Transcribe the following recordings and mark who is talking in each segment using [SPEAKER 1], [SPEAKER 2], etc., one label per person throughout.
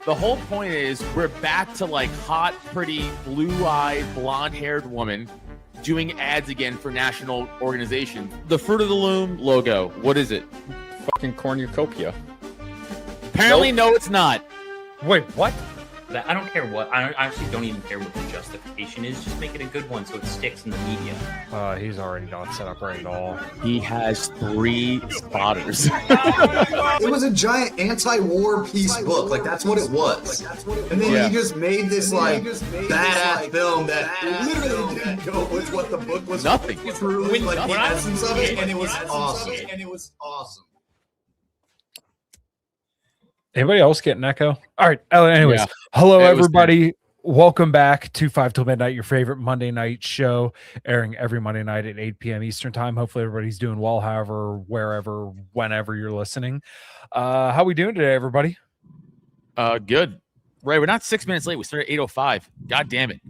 [SPEAKER 1] The whole point is we're back to like hot, pretty, blue-eyed, blonde-haired woman doing ads again for national organizations. The Fruit of the Loom logo, what is it?
[SPEAKER 2] Fucking cornucopia.
[SPEAKER 1] Apparently, no, it's not.
[SPEAKER 3] Wait, what?
[SPEAKER 4] I don't care what. I actually don't even care what the justification is. Just make it a good one so it sticks in the media.
[SPEAKER 3] He's already not set up right at all.
[SPEAKER 1] He has 3 spotters.
[SPEAKER 5] It was a giant anti-war peace book. Like, that's what it was. And then he just made this, like, badass film that literally didn't go with what the book was.
[SPEAKER 1] Nothing.
[SPEAKER 5] Truly, like, the essence of it, and it was awesome.
[SPEAKER 3] Anybody else get an echo? All right. Anyways, hello, everybody. Welcome back to 5 Till Midnight, your favorite Monday night show, airing every Monday night at 8 p.m. Eastern time. Hopefully everybody's doing well, however, wherever, whenever you're listening. How we doing today, everybody?
[SPEAKER 1] Good. Ray, we're not 6 minutes late. We started at 8:05. God damn it.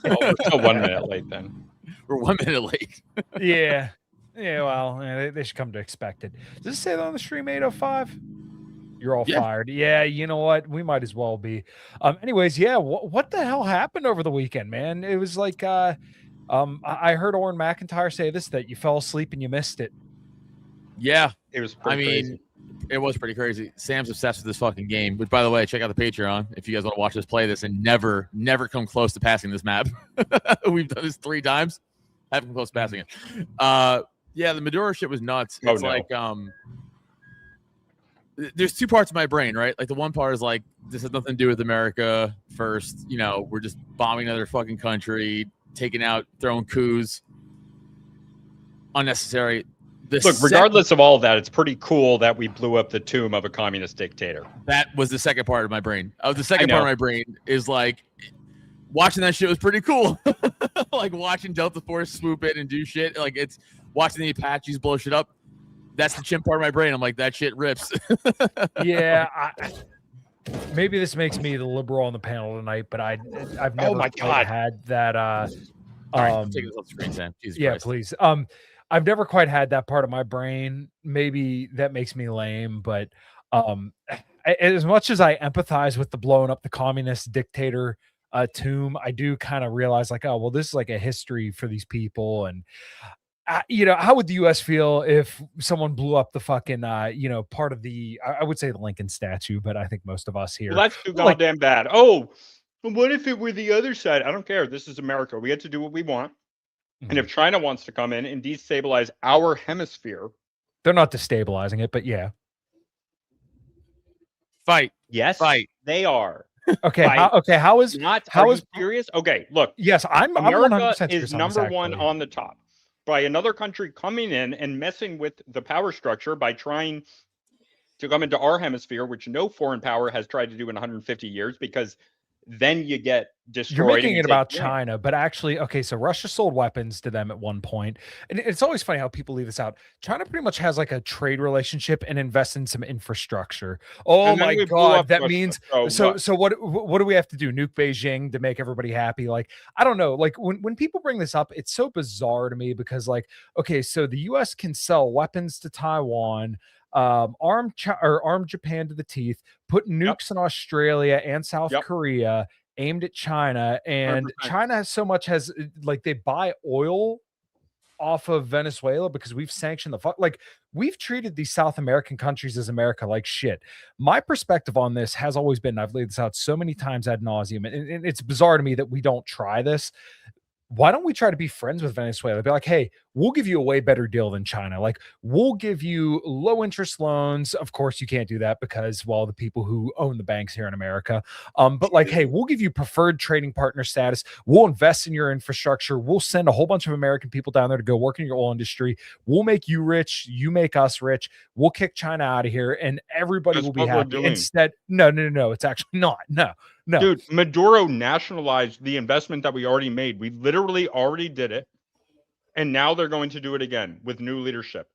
[SPEAKER 2] Well, we're still 1 minute late then.
[SPEAKER 1] We're 1 minute late.
[SPEAKER 3] Yeah. Well, they should come to expect it. Does it say that on the stream 8:05? You're all fired. Yeah, you know what? We might as well be. Anyways, what the hell happened over the weekend, man? It was like I heard Oren McIntyre say this, that you fell asleep and you missed it.
[SPEAKER 1] Yeah.
[SPEAKER 2] It was crazy.
[SPEAKER 1] It was pretty crazy. Sam's obsessed with this fucking game. But by the way, check out the Patreon if you guys want to watch us play this and never come close to passing this map. We've done this 3 times. Haven't come close to passing it. The Maduro shit was nuts. It's like there's 2 parts of my brain, right? Like the one part is like, this has nothing to do with America first. You know, we're just bombing another fucking country, taking out, throwing coups. Unnecessary.
[SPEAKER 2] Look, regardless of all of that, it's pretty cool that we blew up the tomb of a communist dictator.
[SPEAKER 1] That was the second part of my brain. The second part of my brain is like, watching that shit was pretty cool. Like watching Delta Force swoop in and do shit. Like it's watching the Apaches blow shit up. That's the chimp part of my brain. I'm like, that shit rips.
[SPEAKER 3] Maybe this makes me the liberal on the panel tonight, but I've never quite had that.
[SPEAKER 1] Right, take this off the screen, Sam. Jesus Christ.
[SPEAKER 3] Please. I've never quite had that part of my brain. Maybe that makes me lame, but as much as I empathize with the blowing up the communist dictator tomb, I do kind of realize like, oh, well, this is like a history for these people. And how would the U.S. feel if someone blew up the fucking, part of the, I would say the Lincoln statue, but I think most of us here.
[SPEAKER 2] Well, that's too goddamn bad. Oh, what if it were the other side? I don't care. This is America. We get to do what we want. Mm-hmm. And if China wants to come in and destabilize our hemisphere.
[SPEAKER 3] They're not destabilizing it, but yeah.
[SPEAKER 1] Fight.
[SPEAKER 2] Yes, they are.
[SPEAKER 3] Okay. How is
[SPEAKER 2] serious? Okay, look.
[SPEAKER 3] Yes,
[SPEAKER 2] America is number one on the top. By another country coming in and messing with the power structure by trying to come into our hemisphere, which no foreign power has tried to do in 150 years, because then you get destroyed.
[SPEAKER 3] You're making it about China, but actually, so Russia sold weapons to them at one point. And it's always funny how people leave this out. China pretty much has like a trade relationship and invests in some infrastructure. Oh my God. That means, so what do we have to do? Nuke Beijing to make everybody happy? Like, I don't know. Like when people bring this up, it's so bizarre to me because like, okay, so the US can sell weapons to Taiwan, arm Japan to the teeth, put nukes in Australia and South Korea aimed at China, and 100%. China has so much they buy oil off of Venezuela because we've sanctioned we've treated these South American countries as America like shit. My perspective on this has always been, I've laid this out so many times ad nauseum, and it's bizarre to me that we don't try this. Why don't we try to be friends with Venezuela? Be like, hey, we'll give you a way better deal than China. Like, we'll give you low interest loans. Of course, you can't do that because, well, the people who own the banks here in America. But like, hey, we'll give you preferred trading partner status. We'll invest in your infrastructure. We'll send a whole bunch of American people down there to go work in your oil industry. We'll make you rich. You make us rich. We'll kick China out of here, and everybody will be happy. Instead, no, it's actually not. No.
[SPEAKER 2] Dude, Maduro nationalized the investment that we already made. We literally already did it. And now they're going to do it again with new leadership.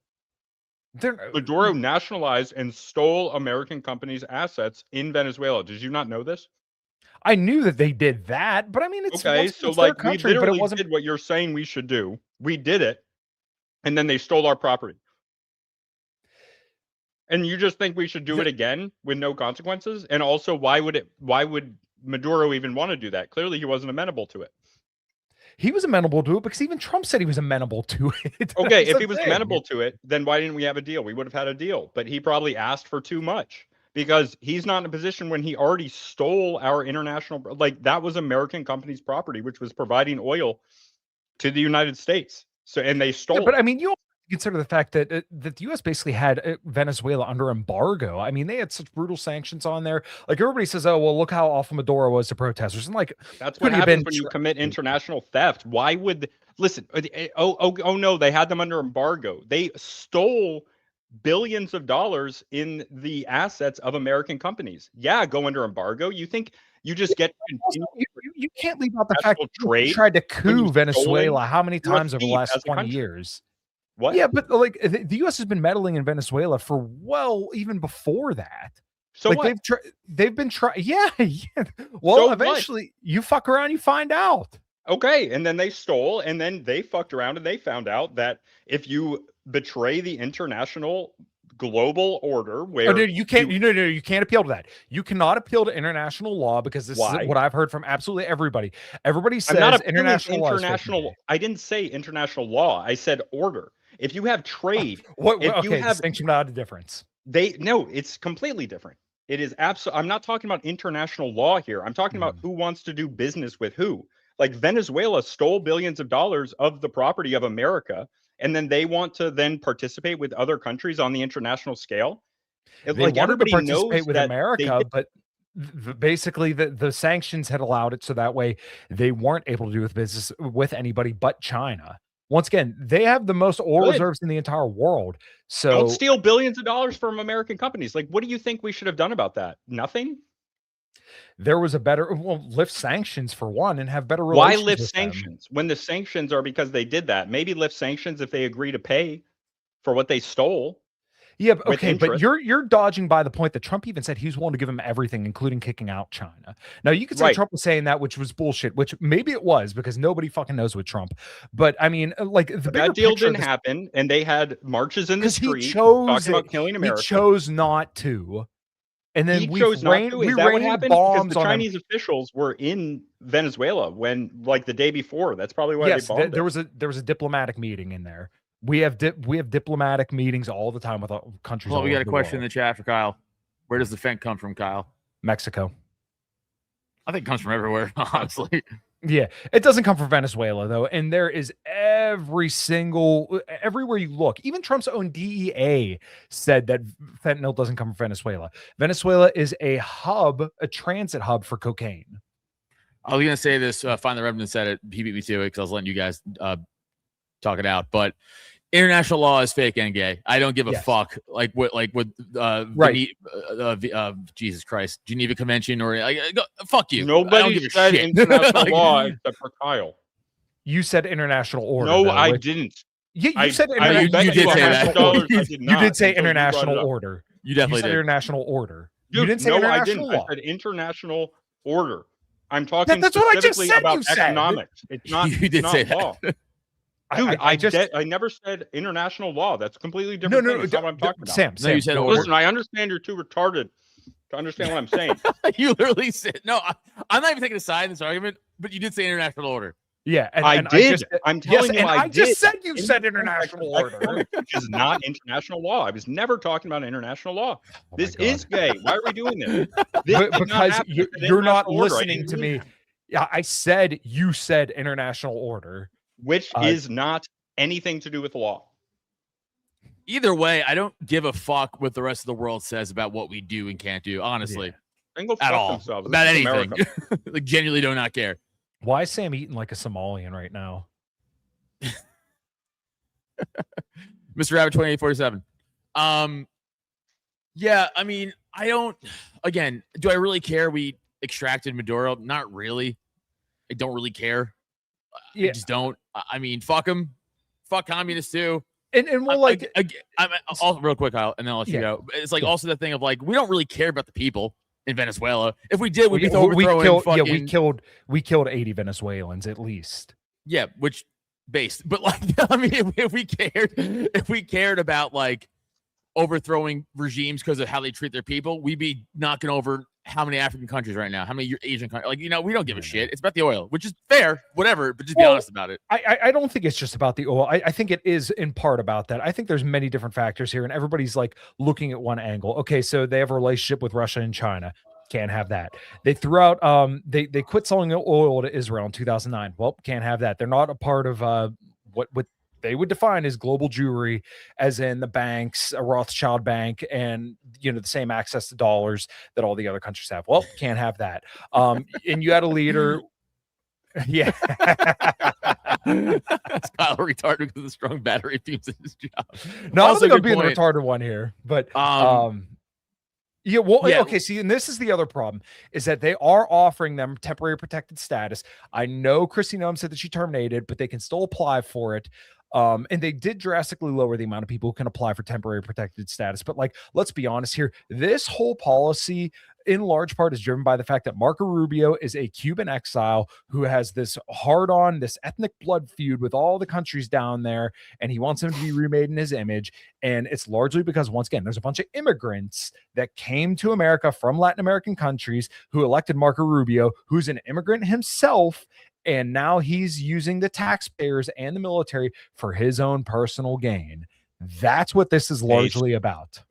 [SPEAKER 2] Maduro nationalized and stole American companies' assets in Venezuela. Did you not know this?
[SPEAKER 3] I knew that they did that, but I mean, it's
[SPEAKER 2] okay. So like, we literally did what you're saying we should do. We did it, and then they stole our property. And you just think we should do it again with no consequences? And also, why would Maduro even want to do that? Clearly, he wasn't amenable to it.
[SPEAKER 3] He was amenable to it because even Trump said he was amenable to it.
[SPEAKER 2] Okay, if he was amenable to it, then why didn't we have a deal? We would have had a deal. But he probably asked for too much because he's not in a position when he already stole our international, like that was American company's property, which was providing oil to the United States. So, and they stole.
[SPEAKER 3] Yeah, but I mean, you consider the fact that that the U.S. basically had Venezuela under embargo. I mean, they had such brutal sanctions on there. Like everybody says, "Oh, well, look how awful Maduro was to protesters." And like
[SPEAKER 2] that's what happens when you commit international theft. Why would listen? Oh no, they had them under embargo. They stole billions of dollars in the assets of American companies. Yeah, go under embargo. You think you just get
[SPEAKER 3] you can't leave out the fact that you tried to coup Venezuela how many times over the last 20 years?
[SPEAKER 2] What?
[SPEAKER 3] Yeah, but like the U.S. has been meddling in Venezuela for even before that.
[SPEAKER 2] So
[SPEAKER 3] like
[SPEAKER 2] what?
[SPEAKER 3] they've been trying. Yeah. Well,
[SPEAKER 2] so
[SPEAKER 3] eventually you fuck around, you find out.
[SPEAKER 2] Okay, and then they stole, and then they fucked around, and they found out that if you betray the international global order, where
[SPEAKER 3] you can't, you can't appeal to that. You cannot appeal to international law because this is what I've heard from absolutely everybody. Everybody says international law.
[SPEAKER 2] I didn't say international law. I said order. If you have trade,
[SPEAKER 3] distinction without a difference.
[SPEAKER 2] It's completely different. It is absolutely. I'm not talking about international law here. I'm talking about who wants to do business with who. Like Venezuela stole billions of dollars of the property of America, and then they want to then participate with other countries on the international scale.
[SPEAKER 3] Everybody knows with America, but basically the sanctions had allowed it, so that way they weren't able to do business with anybody but China. Once again, they have the most oil reserves in the entire world. So
[SPEAKER 2] don't steal billions of dollars from American companies. Like, what do you think we should have done about that? Nothing.
[SPEAKER 3] There was lift sanctions for one and have better relations.
[SPEAKER 2] Why lift sanctions when the sanctions are because they did that? Maybe lift sanctions if they agree to pay for what they stole.
[SPEAKER 3] Yeah, okay, but you're dodging by the point that Trump even said he was willing to give him everything, including kicking out China. Now you could say Trump was saying that, which was bullshit, which maybe it was because nobody fucking knows with Trump. But I mean, like
[SPEAKER 2] that deal didn't happen, and they had marches in the street talking about killing America.
[SPEAKER 3] He chose not to. And then
[SPEAKER 2] we chose not to. Is that what happened? Because the Chinese officials were in Venezuela when, like, the day before. That's probably why they bombed
[SPEAKER 3] there was a diplomatic meeting in there. We have diplomatic meetings all the time with countries.
[SPEAKER 1] Well, we got a question in the chat for Kyle. Where does the fent come from, Kyle?
[SPEAKER 3] Mexico.
[SPEAKER 1] I think it comes from everywhere, honestly.
[SPEAKER 3] Yeah, it doesn't come from Venezuela though, and there is everywhere you look. Even Trump's own DEA said that fentanyl doesn't come from Venezuela. Venezuela is a transit hub for cocaine.
[SPEAKER 1] I was gonna say this. Find the Reverend said it. He beat me to it because I was letting you guys talk it out. But international law is fake and gay. I don't give a fuck. Like with Jesus Christ, Geneva Convention or fuck you.
[SPEAKER 2] Nobody said international law except for Kyle.
[SPEAKER 3] You said international order.
[SPEAKER 2] No, I didn't.
[SPEAKER 3] You said international.
[SPEAKER 1] You did say that.
[SPEAKER 3] You did say international order.
[SPEAKER 1] You definitely did.
[SPEAKER 3] International order.
[SPEAKER 2] Dude,
[SPEAKER 3] you didn't say international law.
[SPEAKER 2] I said international order. I'm talking
[SPEAKER 3] that's what I just said
[SPEAKER 2] about economics. It's not.
[SPEAKER 1] You did say
[SPEAKER 2] law.
[SPEAKER 1] that.
[SPEAKER 2] Dude, I never said international law. That's completely different. No, that's not what I'm talking about.
[SPEAKER 3] Sam,
[SPEAKER 1] you said order.
[SPEAKER 2] Listen, I understand you're too retarded to understand what I'm saying.
[SPEAKER 1] You literally said no. I'm not even taking a side in this argument, but you did say international order.
[SPEAKER 3] Yeah, and
[SPEAKER 2] I did. I'm telling you,
[SPEAKER 3] I just said you said international order,
[SPEAKER 2] which is not international law. I was never talking about international law. This is gay. Why are we doing this?
[SPEAKER 3] Because you're not listening to me. Yeah, I said you said international order.
[SPEAKER 2] Which is not anything to do with law.
[SPEAKER 1] Either way, I don't give a fuck what the rest of the world says about what we do and can't do, honestly. At all. About anything. Like, genuinely do not care.
[SPEAKER 3] Why is Sam eating like a Somalian right now?
[SPEAKER 1] Mr. Rabbit 2847. Yeah, I mean, I don't, again, do I really care we extracted Maduro? Not really. I don't really care. I just don't. I mean, fuck them. Fuck communists too.
[SPEAKER 3] And we'll
[SPEAKER 1] I'm also real quick, Kyle, and then I'll let you go. It's like also the thing of like we don't really care about the people in Venezuela. If we did, we'd be overthrowing fucking.
[SPEAKER 3] We killed 80 Venezuelans at least.
[SPEAKER 1] Yeah, but like I mean, if we cared about like overthrowing regimes because of how they treat their people, we'd be knocking over how many African countries right now, how many Asian countries. Like, we don't give a shit. It's about the oil, which is fair, whatever, but just be honest about it.
[SPEAKER 3] I don't think it's just about the oil. I think it is in part about that. I think there's many different factors here, and everybody's like looking at one angle. Okay, so they have a relationship with Russia and China. Can't have that. They threw out they quit selling oil to Israel in 2009. Well, can't have that. They're not a part of what they would define as global Jewry, as in the banks, a Rothschild bank, and the same access to dollars that all the other countries have. Well, can't have that. And you had a leader. Yeah.
[SPEAKER 1] It's Kyle retarded because of the strong battery fumes in his job.
[SPEAKER 3] No, I don't think I'm being the retarded one here, but yeah, well,
[SPEAKER 1] yeah.
[SPEAKER 3] Okay, see, and this is the other problem, is that they are offering them temporary protected status. I know Kristi Noem said that she terminated, but they can still apply for it. And they did drastically lower the amount of people who can apply for temporary protected status. But let's be honest here. This whole policy in large part is driven by the fact that Marco Rubio is a Cuban exile who has this this ethnic blood feud with all the countries down there, and he wants them to be remade in his image. And it's largely because, once again, there's a bunch of immigrants that came to America from Latin American countries who elected Marco Rubio, who's an immigrant himself. And now he's using the taxpayers and the military for his own personal gain. That's what this is largely about.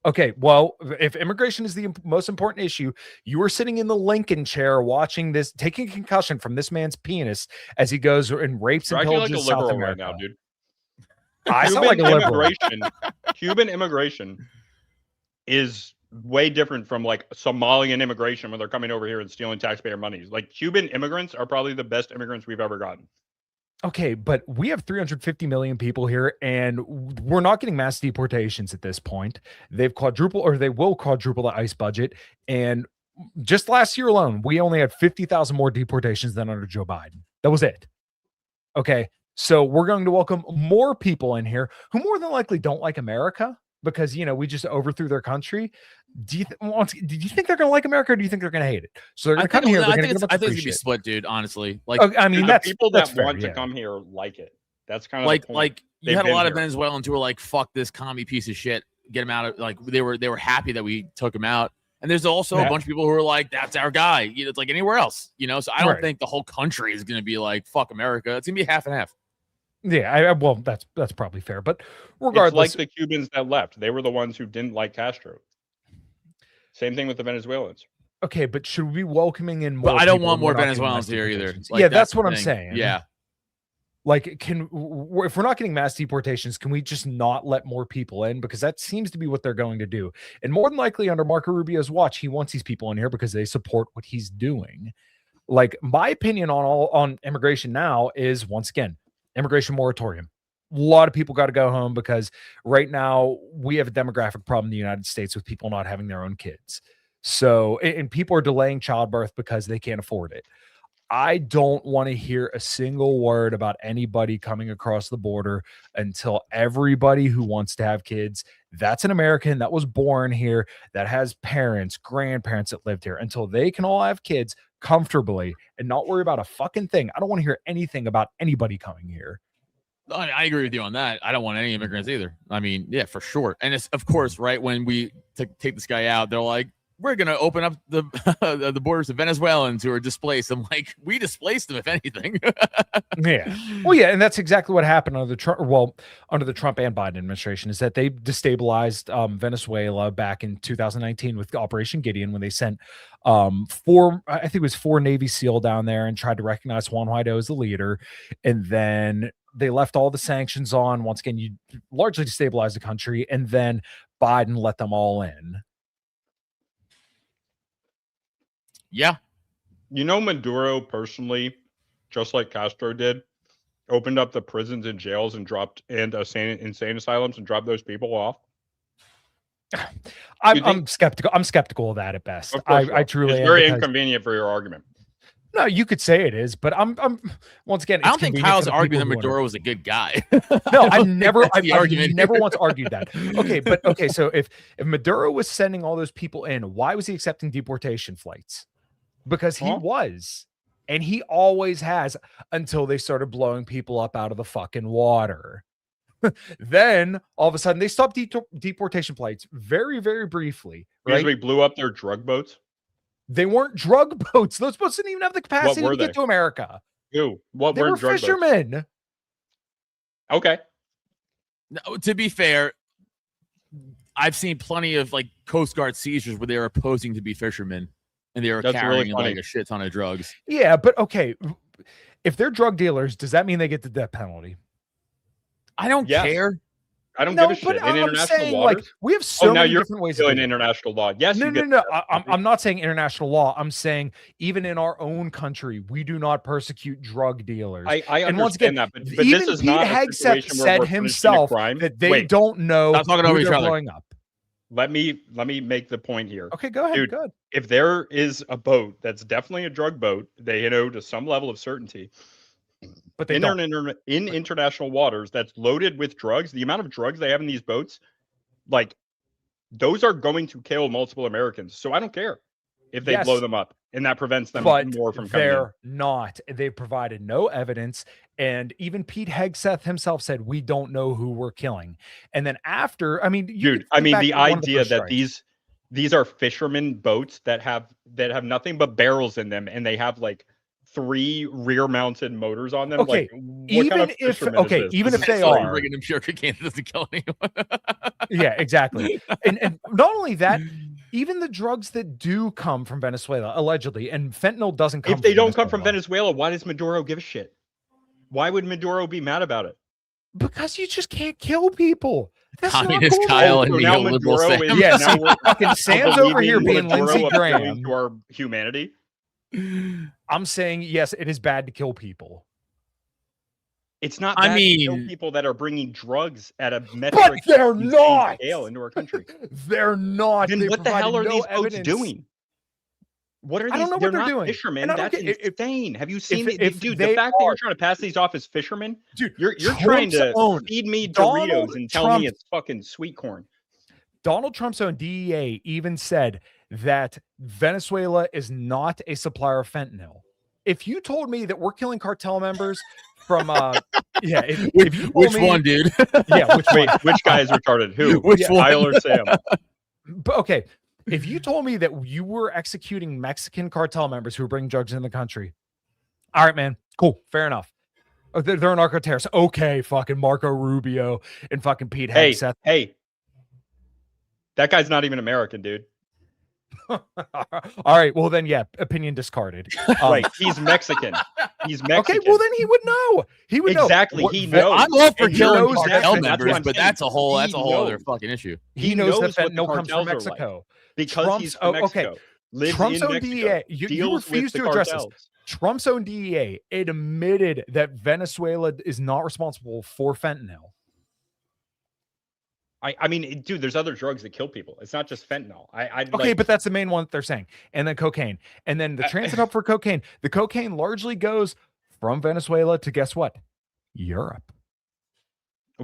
[SPEAKER 3] Okay, well, if immigration is the most important issue, you were sitting in the Lincoln chair watching this, taking concussion from this man's penis as he goes and rapes and pillages South America.
[SPEAKER 2] Right now, dude.
[SPEAKER 3] I sound like a liberal.
[SPEAKER 2] Cuban immigration is way different from like Somalian immigration when they're coming over here and stealing taxpayer money. Like, Cuban immigrants are probably the best immigrants we've ever gotten.
[SPEAKER 3] Okay, but we have 350 million people here, and we're not getting mass deportations at this point. They've quadrupled, or they will quadruple the ICE budget. And just last year alone, we only had 50,000 more deportations than under Joe Biden. That was it. Okay, so we're going to welcome more people in here who more than likely don't like America, because we just overthrew their country. Do you think they're going to like America, or do you think they're going to hate it? So they're going to come here.
[SPEAKER 1] I think it's going to be split, dude. Honestly, like,
[SPEAKER 3] I mean,
[SPEAKER 2] that's people that want to come here like it. That's kind of
[SPEAKER 1] like you had a lot of Venezuelans who were like, "Fuck this commie piece of shit, get him out of." Like, they were happy that we took him out. And there's also a bunch of people who are like, "That's our guy." It's like anywhere else, So I don't think the whole country is going to be like, "Fuck America." It's going to be half and half.
[SPEAKER 3] Yeah, well, that's probably fair, but regardless,
[SPEAKER 2] it's like the Cubans that left. They were the ones who didn't like Castro. Same thing with the Venezuelans.
[SPEAKER 3] Okay, but should we be welcoming in more?
[SPEAKER 1] But I don't want more Venezuelans here either.
[SPEAKER 3] Like, that's what I'm saying.
[SPEAKER 1] Yeah.
[SPEAKER 3] Like, if we're not getting mass deportations, can we just not let more people in? Because that seems to be what they're going to do. And more than likely, under Marco Rubio's watch, he wants these people in here because they support what he's doing. Like, my opinion on immigration now is, once again, immigration moratorium. A lot of people got to go home because right now we have a demographic problem in the United States with people not having their own kids. So, and people are delaying childbirth because they can't afford it. I don't want to hear a single word about anybody coming across the border until everybody who wants to have kids, that's an American that was born here, that has parents, grandparents that lived here, until they can all have kids comfortably and not worry about a fucking thing. I don't want to hear anything about anybody coming here.
[SPEAKER 1] I agree with you on that. I don't want any immigrants either. I mean, yeah, for sure. And it's, of course, right, when we take this guy out, they're like, we're going to open up the borders to Venezuelans who are displaced. I'm like, we displaced them, if anything.
[SPEAKER 3] Yeah. Well, yeah, and that's exactly what happened under the Trump and Biden administration, is that they destabilized Venezuela back in 2019 with Operation Gideon, when they sent four Navy SEAL down there and tried to recognize Juan Guaido as the leader. And then they left all the sanctions on. Once again, you largely destabilized the country, and then Biden let them all in.
[SPEAKER 1] Yeah.
[SPEAKER 2] Maduro personally, just like Castro did, opened up the prisons and jails and dropped insane asylums and dropped those people off.
[SPEAKER 3] I'm skeptical. I'm skeptical of that at best. I truly
[SPEAKER 2] it's very inconvenient for your argument.
[SPEAKER 3] No, you could say it is, but I'm once again.
[SPEAKER 1] I don't think Kyle's arguing that Maduro was a good guy.
[SPEAKER 3] No, I've never once argued that. Okay, so if Maduro was sending all those people in, why was he accepting deportation flights? Because he was, and he always has, until they started blowing people up out of the fucking water. Then all of a sudden they stopped deportation flights very, very briefly.
[SPEAKER 2] Because
[SPEAKER 3] Right?
[SPEAKER 2] we blew up their drug boats.
[SPEAKER 3] They weren't drug boats. Those boats didn't even have the capacity
[SPEAKER 2] were
[SPEAKER 3] to get
[SPEAKER 2] they?
[SPEAKER 3] to America.
[SPEAKER 2] Who? What
[SPEAKER 3] They
[SPEAKER 2] were
[SPEAKER 3] were
[SPEAKER 2] drug boats?
[SPEAKER 3] fishermen.
[SPEAKER 2] Okay.
[SPEAKER 1] No, to be fair, I've seen plenty of like Coast Guard seizures where they were posing to be fishermen and they were
[SPEAKER 2] That's really
[SPEAKER 1] carrying
[SPEAKER 2] funny.
[SPEAKER 1] like a shit ton of drugs.
[SPEAKER 3] Yeah, but okay. If they're drug dealers, does that mean they get the death penalty?
[SPEAKER 1] I don't
[SPEAKER 2] Yes.
[SPEAKER 1] care.
[SPEAKER 2] I don't
[SPEAKER 3] No,
[SPEAKER 2] give a
[SPEAKER 3] but
[SPEAKER 2] shit. In
[SPEAKER 3] I'm
[SPEAKER 2] international
[SPEAKER 3] saying
[SPEAKER 2] waters.
[SPEAKER 3] like we have so
[SPEAKER 2] now
[SPEAKER 3] many
[SPEAKER 2] you're
[SPEAKER 3] different ways of
[SPEAKER 2] doing
[SPEAKER 3] doing it.
[SPEAKER 2] international law. Yes,
[SPEAKER 3] No,
[SPEAKER 2] you
[SPEAKER 3] no,
[SPEAKER 2] get
[SPEAKER 3] no. I'm not saying international law. I'm saying even in our own country, we do not persecute drug dealers.
[SPEAKER 2] I understand
[SPEAKER 3] and once again,
[SPEAKER 2] that, but
[SPEAKER 3] even
[SPEAKER 2] this is
[SPEAKER 3] Pete
[SPEAKER 2] not a
[SPEAKER 3] Hegseth
[SPEAKER 2] situation where
[SPEAKER 3] said
[SPEAKER 2] we're punishing a
[SPEAKER 3] himself
[SPEAKER 2] crime.
[SPEAKER 3] that they
[SPEAKER 2] Wait,
[SPEAKER 3] don't know
[SPEAKER 1] Stop talking
[SPEAKER 3] who
[SPEAKER 1] over each
[SPEAKER 3] they're
[SPEAKER 1] other.
[SPEAKER 3] blowing up.
[SPEAKER 2] let me make the point here.
[SPEAKER 3] Okay, go ahead.
[SPEAKER 2] Dude,
[SPEAKER 3] Go ahead.
[SPEAKER 2] If there is a boat that's definitely a drug boat, they know to some level of certainty.
[SPEAKER 3] But they
[SPEAKER 2] in
[SPEAKER 3] don't.
[SPEAKER 2] in international waters that's loaded with drugs, the amount of drugs they have in these boats, like those are going to kill multiple Americans. So I don't care if they blow
[SPEAKER 3] Yes.
[SPEAKER 2] them up, and that prevents them
[SPEAKER 3] But
[SPEAKER 2] more from coming in.
[SPEAKER 3] they're not. They provided no evidence. And even Pete Hegseth himself said, we don't know who we're killing. And then after, I mean, you
[SPEAKER 2] Dude,
[SPEAKER 3] could
[SPEAKER 2] I
[SPEAKER 3] think
[SPEAKER 2] mean
[SPEAKER 3] back
[SPEAKER 2] the
[SPEAKER 3] to one of
[SPEAKER 2] idea
[SPEAKER 3] first
[SPEAKER 2] that
[SPEAKER 3] strikes.
[SPEAKER 2] these are fishermen boats that have nothing but barrels in them, and they have like 3 rear-mounted motors on them.
[SPEAKER 3] Okay,
[SPEAKER 2] Like, what
[SPEAKER 3] even
[SPEAKER 2] kind of
[SPEAKER 3] if
[SPEAKER 2] fisherman is
[SPEAKER 3] okay,
[SPEAKER 2] this?
[SPEAKER 3] even if they
[SPEAKER 1] So
[SPEAKER 3] are,
[SPEAKER 1] bringing him sugar cane doesn't kill anyone.
[SPEAKER 3] yeah, exactly. And not only that, even the drugs that do come from Venezuela, allegedly, and fentanyl doesn't come.
[SPEAKER 2] If they
[SPEAKER 3] from
[SPEAKER 2] don't come from Venezuela, why does Maduro give a shit? Why would Maduro be mad about it?
[SPEAKER 3] because you just can't kill people. That's not
[SPEAKER 1] Communist
[SPEAKER 3] cool.
[SPEAKER 1] Kyle and
[SPEAKER 2] So now
[SPEAKER 1] neoliberal
[SPEAKER 2] Maduro
[SPEAKER 1] Sam.
[SPEAKER 2] is
[SPEAKER 3] Yeah,
[SPEAKER 2] now
[SPEAKER 3] see,
[SPEAKER 2] we're
[SPEAKER 3] fucking Sam's over here
[SPEAKER 2] believing
[SPEAKER 3] being
[SPEAKER 2] Maduro
[SPEAKER 3] Lindsey
[SPEAKER 2] appealing
[SPEAKER 3] Graham.
[SPEAKER 2] to our humanity.
[SPEAKER 3] I'm saying yes, it is bad to kill people.
[SPEAKER 2] It's not
[SPEAKER 1] I
[SPEAKER 2] bad to kill
[SPEAKER 1] mean-
[SPEAKER 2] people that are bringing drugs at a metric
[SPEAKER 3] they're
[SPEAKER 2] insane
[SPEAKER 3] not!
[SPEAKER 2] scale into our country.
[SPEAKER 3] They're not.
[SPEAKER 2] Then
[SPEAKER 3] They
[SPEAKER 2] what the hell are
[SPEAKER 3] provided no
[SPEAKER 2] these boats
[SPEAKER 3] evidence.
[SPEAKER 2] doing? What are these?
[SPEAKER 3] I don't know
[SPEAKER 2] they're
[SPEAKER 3] what they're
[SPEAKER 2] not
[SPEAKER 3] doing.
[SPEAKER 2] fishermen.
[SPEAKER 3] And I don't
[SPEAKER 2] That's
[SPEAKER 3] get- if-
[SPEAKER 2] insane. Have you seen it?
[SPEAKER 3] if
[SPEAKER 2] Dude,
[SPEAKER 3] they
[SPEAKER 2] the fact that
[SPEAKER 3] are-
[SPEAKER 2] you're trying to pass these off as fishermen,
[SPEAKER 3] Dude,
[SPEAKER 2] you're trying to
[SPEAKER 3] Trump's own
[SPEAKER 2] feed me
[SPEAKER 3] Donald
[SPEAKER 2] Doritos and tell me
[SPEAKER 3] Trump-
[SPEAKER 2] it's fucking sweet corn.
[SPEAKER 3] Donald Trump's own DEA even said that Venezuela is not a supplier of fentanyl. If you told me that we're killing cartel members from yeah, if you told
[SPEAKER 1] Which
[SPEAKER 3] me-
[SPEAKER 1] one, dude?
[SPEAKER 3] Yeah, which
[SPEAKER 2] Wait,
[SPEAKER 3] one?
[SPEAKER 2] which guy is retarded? Who?
[SPEAKER 1] Which one?
[SPEAKER 2] Kyle or Sam?
[SPEAKER 3] But okay, if you told me that you were executing Mexican cartel members who were bringing drugs in the country, all right, man, cool, fair enough. Oh, they're narco terrorists. Okay, fucking Marco Rubio and fucking Pete
[SPEAKER 2] Hey,
[SPEAKER 3] Hegseth.
[SPEAKER 2] hey, that guy's not even American, dude.
[SPEAKER 3] All right, well then, yeah, opinion discarded.
[SPEAKER 2] Right, he's Mexican. He's Mexican.
[SPEAKER 3] Okay, well then he would know. He would
[SPEAKER 2] exactly.
[SPEAKER 3] know.
[SPEAKER 2] He knows.
[SPEAKER 1] I'm all for
[SPEAKER 2] And he
[SPEAKER 1] killing
[SPEAKER 3] knows that
[SPEAKER 1] cartel
[SPEAKER 3] fentanyl-
[SPEAKER 2] that's what
[SPEAKER 1] members,
[SPEAKER 2] I'm
[SPEAKER 1] but
[SPEAKER 2] saying.
[SPEAKER 1] that's a whole
[SPEAKER 2] He
[SPEAKER 1] other
[SPEAKER 2] knows.
[SPEAKER 1] fucking issue.
[SPEAKER 3] He knows that
[SPEAKER 2] what the
[SPEAKER 3] fentanyl comes from
[SPEAKER 2] cartels are like.
[SPEAKER 3] Mexico.
[SPEAKER 2] Because
[SPEAKER 3] Trump's-
[SPEAKER 2] he's from
[SPEAKER 3] oh, okay.
[SPEAKER 2] Mexico. Lives
[SPEAKER 3] Trump's
[SPEAKER 2] in
[SPEAKER 3] own
[SPEAKER 2] Mexico,
[SPEAKER 3] DEA, you
[SPEAKER 2] deals with
[SPEAKER 3] refuse
[SPEAKER 2] the
[SPEAKER 3] to address this.
[SPEAKER 2] cartels.
[SPEAKER 3] Trump's own DEA admitted that Venezuela is not responsible for fentanyl.
[SPEAKER 2] I mean, dude, there's other drugs that kill people. It's not just fentanyl.
[SPEAKER 3] Okay, but that's the main one that they're saying. And then cocaine. And then the transit hub for cocaine. The cocaine largely goes from Venezuela to guess what? Europe.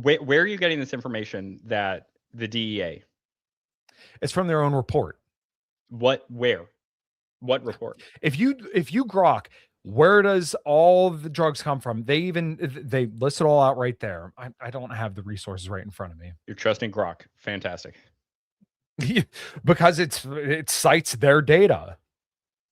[SPEAKER 2] where are you getting this information that the DEA?
[SPEAKER 3] It's from their own report.
[SPEAKER 2] Where? What report?
[SPEAKER 3] If you grok, where does all the drugs come from? They list it all out right there. I don't have the resources right in front of me.
[SPEAKER 2] You're trusting Grok. Fantastic.
[SPEAKER 3] Because it cites their data.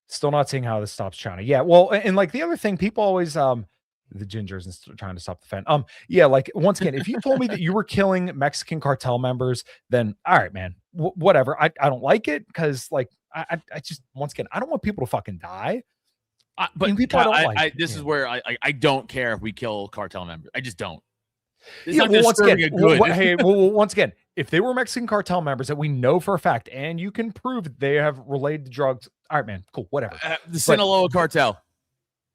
[SPEAKER 3] Still not seeing how this stops China. Yeah, well, and like the other thing, people always the gingers and trying to stop the fen. Yeah, like once again, if you told me that you were killing Mexican cartel members, then all right, man, whatever. I don't like it because like I just once again I don't want people to fucking die.
[SPEAKER 1] But
[SPEAKER 3] people I don't like,
[SPEAKER 1] this is where I don't care if we kill cartel members. I just don't. It's
[SPEAKER 3] Yeah,
[SPEAKER 1] not
[SPEAKER 3] well,
[SPEAKER 1] just
[SPEAKER 3] once
[SPEAKER 1] serving
[SPEAKER 3] again,
[SPEAKER 1] a good.
[SPEAKER 3] hey, well, once again, if they were Mexican cartel members that we know for a fact, and you can prove that they have related to drugs, all right, man, cool, whatever.
[SPEAKER 1] The Sinaloa cartel.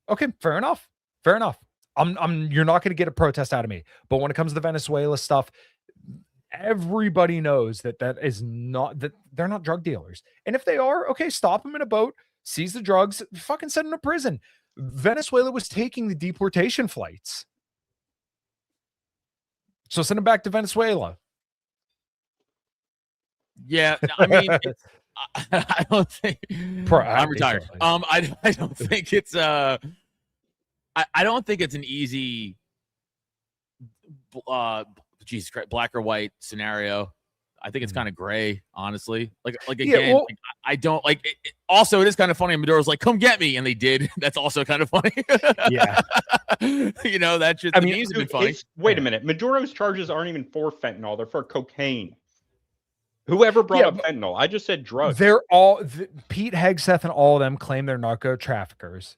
[SPEAKER 3] Okay, fair enough. Fair enough. You're not going to get a protest out of me. But when it comes to the Venezuela stuff, everybody knows that is not that they're not drug dealers. And if they are, okay, stop them in a boat, seize the drugs, fucking send them to prison. Venezuela was taking the deportation flights. So send them back to Venezuela.
[SPEAKER 1] Yeah, I mean, I don't think I'm retired.
[SPEAKER 3] Basically.
[SPEAKER 1] I don't think it's I don't think it's an easy Jesus Christ, black or white scenario. I think it's kind of gray, honestly. Like again,
[SPEAKER 3] Yeah, well,
[SPEAKER 1] like, I don't like it. Also, it is kind of funny. Maduro's like, "Come get me," and they did. That's also kind of funny.
[SPEAKER 3] Yeah.
[SPEAKER 1] You know, that just
[SPEAKER 3] I
[SPEAKER 1] the
[SPEAKER 3] mean,
[SPEAKER 1] memes have been funny.
[SPEAKER 2] Wait a minute. Maduro's charges aren't even for fentanyl; they're for cocaine. Whoever brought up fentanyl? I just said drugs.
[SPEAKER 3] They're all Pete Hegseth and all of them claim they're narco traffickers.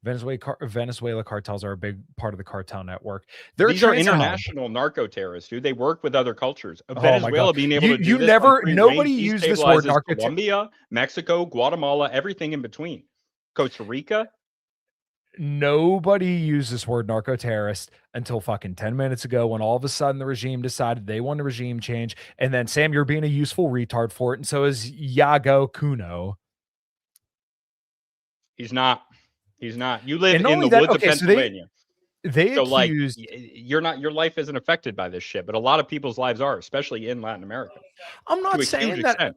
[SPEAKER 3] Venezuela cartels are a big part of the cartel network.
[SPEAKER 2] These are international narco terrorists, dude. They work with other cultures. Venezuela being able to do this
[SPEAKER 3] nobody used this word narco.
[SPEAKER 2] Colombia, Mexico, Guatemala, everything in between. Costa Rica.
[SPEAKER 3] Nobody used this word narco terrorist until fucking 10 minutes ago when all of a sudden the regime decided they want a regime change. And then, Sam, you're being a useful retard for it. And so is Yago Kuno.
[SPEAKER 2] He's not. He's not. You live in the woods of Pennsylvania.
[SPEAKER 3] So accused,
[SPEAKER 2] you're not. Your life isn't affected by this shit, but a lot of people's lives are, especially in Latin America.
[SPEAKER 3] I'm not saying that.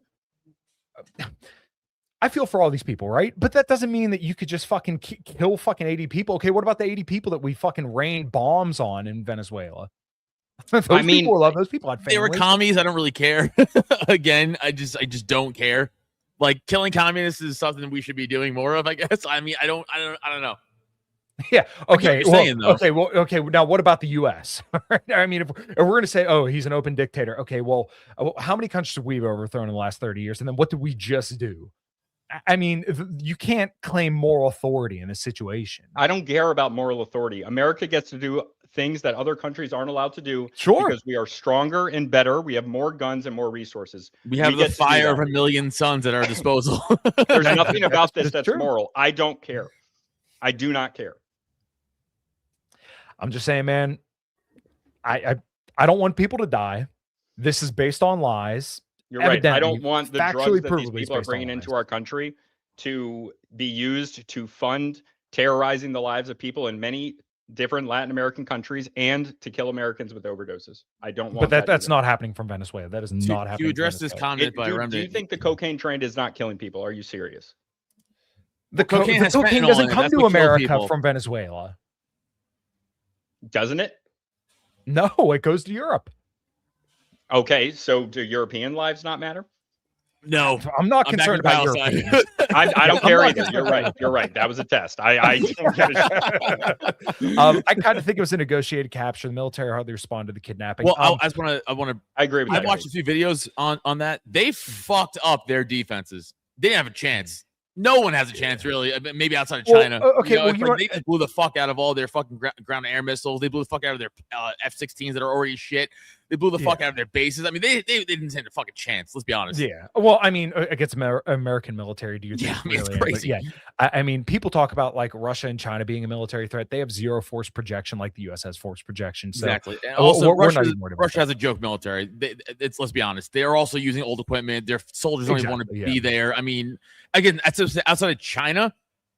[SPEAKER 3] I feel for all these people, right? But that doesn't mean that you could just fucking kill fucking 80 people. Okay, what about the 80 people that we fucking rained bombs on in Venezuela? Those people love those people.
[SPEAKER 1] They were commies. I don't really care. Again, I just don't care. Like, killing communists is something we should be doing more of, I guess. I mean, I don't know.
[SPEAKER 3] Yeah. Okay. Okay. Now, what about the U.S.? I mean, if we're going to say, oh, he's an open dictator. Okay. Well, how many countries have we overthrown in the last 30 years? And then what did we just do? I mean, you can't claim moral authority in this situation.
[SPEAKER 2] I don't care about moral authority. America gets to do things that other countries aren't allowed to do.
[SPEAKER 3] Sure.
[SPEAKER 2] Because we are stronger and better. We have more guns and more resources.
[SPEAKER 1] We have the fire of a million suns at our disposal.
[SPEAKER 2] There's nothing about this that's moral. I don't care. I do not care.
[SPEAKER 3] I'm just saying, man, I don't want people to die. This is based on lies.
[SPEAKER 2] You're right. I don't want the drugs that these people are bringing into our country to be used to fund terrorizing the lives of people in many different Latin American countries and to kill Americans with overdoses. I don't want
[SPEAKER 3] But that's not happening from Venezuela. That is not happening.
[SPEAKER 1] To address this comment by Remnant.
[SPEAKER 2] Do you think the cocaine trend is not killing people? Are you serious?
[SPEAKER 3] The cocaine doesn't come to America from Venezuela.
[SPEAKER 2] Doesn't it?
[SPEAKER 3] No, it goes to Europe.
[SPEAKER 2] Okay, so do European lives not matter?
[SPEAKER 1] No,
[SPEAKER 3] I'm not concerned about Europeans.
[SPEAKER 2] I don't care either. You're right. You're right. That was a test. I don't give a shit.
[SPEAKER 3] I kind of think it was a negotiated capture. The military hardly responded to the kidnapping.
[SPEAKER 1] Well, I agree with that. I watched a few videos on that. They fucked up their defenses. They didn't have a chance. No one has a chance, really. Maybe outside of China.
[SPEAKER 3] Okay,
[SPEAKER 1] they just blew the fuck out of all their fucking ground air missiles. They blew the fuck out of their F-16s that are already shit. They blew the fuck out of their bases. I mean, they didn't stand a fucking chance. Let's be honest.
[SPEAKER 3] Yeah. Well, I mean, against American military, do you think?
[SPEAKER 1] Yeah, I mean, it's crazy.
[SPEAKER 3] Yeah. I mean, people talk about like Russia and China being a military threat. They have zero force projection, like the U.S. has force projection. So,
[SPEAKER 1] exactly. And also, Russia has a joke military. Let's be honest. They are also using old equipment. Their soldiers don't even want to be there. I mean, again, outside of China,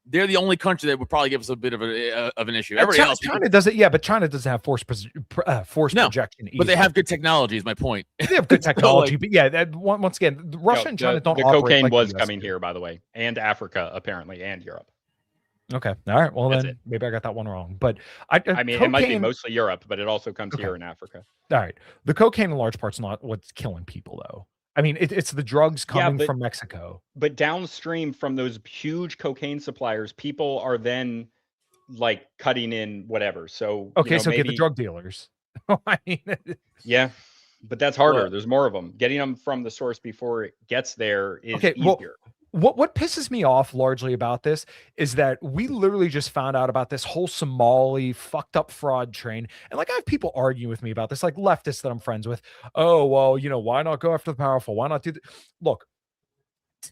[SPEAKER 1] they're the only country that would probably give us a bit of an issue. Everybody else,
[SPEAKER 3] China does it, yeah, but China doesn't have force projection either.
[SPEAKER 1] But they have good technology. Is my point.
[SPEAKER 3] They have good technology, but yeah, once again, Russia and China don't.
[SPEAKER 2] The cocaine was coming here, by the way, and Africa apparently, and Europe.
[SPEAKER 3] Okay, all right. Well, then maybe I got that one wrong. But
[SPEAKER 2] I mean, it might be mostly Europe, but it also comes here in Africa.
[SPEAKER 3] All right, the cocaine in large part's not what's killing people, though. I mean, it's the drugs coming from Mexico.
[SPEAKER 2] But downstream from those huge cocaine suppliers, people are then like cutting in whatever. So
[SPEAKER 3] get the drug dealers. I mean,
[SPEAKER 2] yeah, but that's harder. There's more of them. Getting them from the source before it gets there is easier.
[SPEAKER 3] Well, what pisses me off largely about this is that we literally just found out about this whole Somali fucked up fraud train. And like, I have people arguing with me about this, like leftists that I'm friends with. Oh, well, why not go after the powerful? Why not do Look,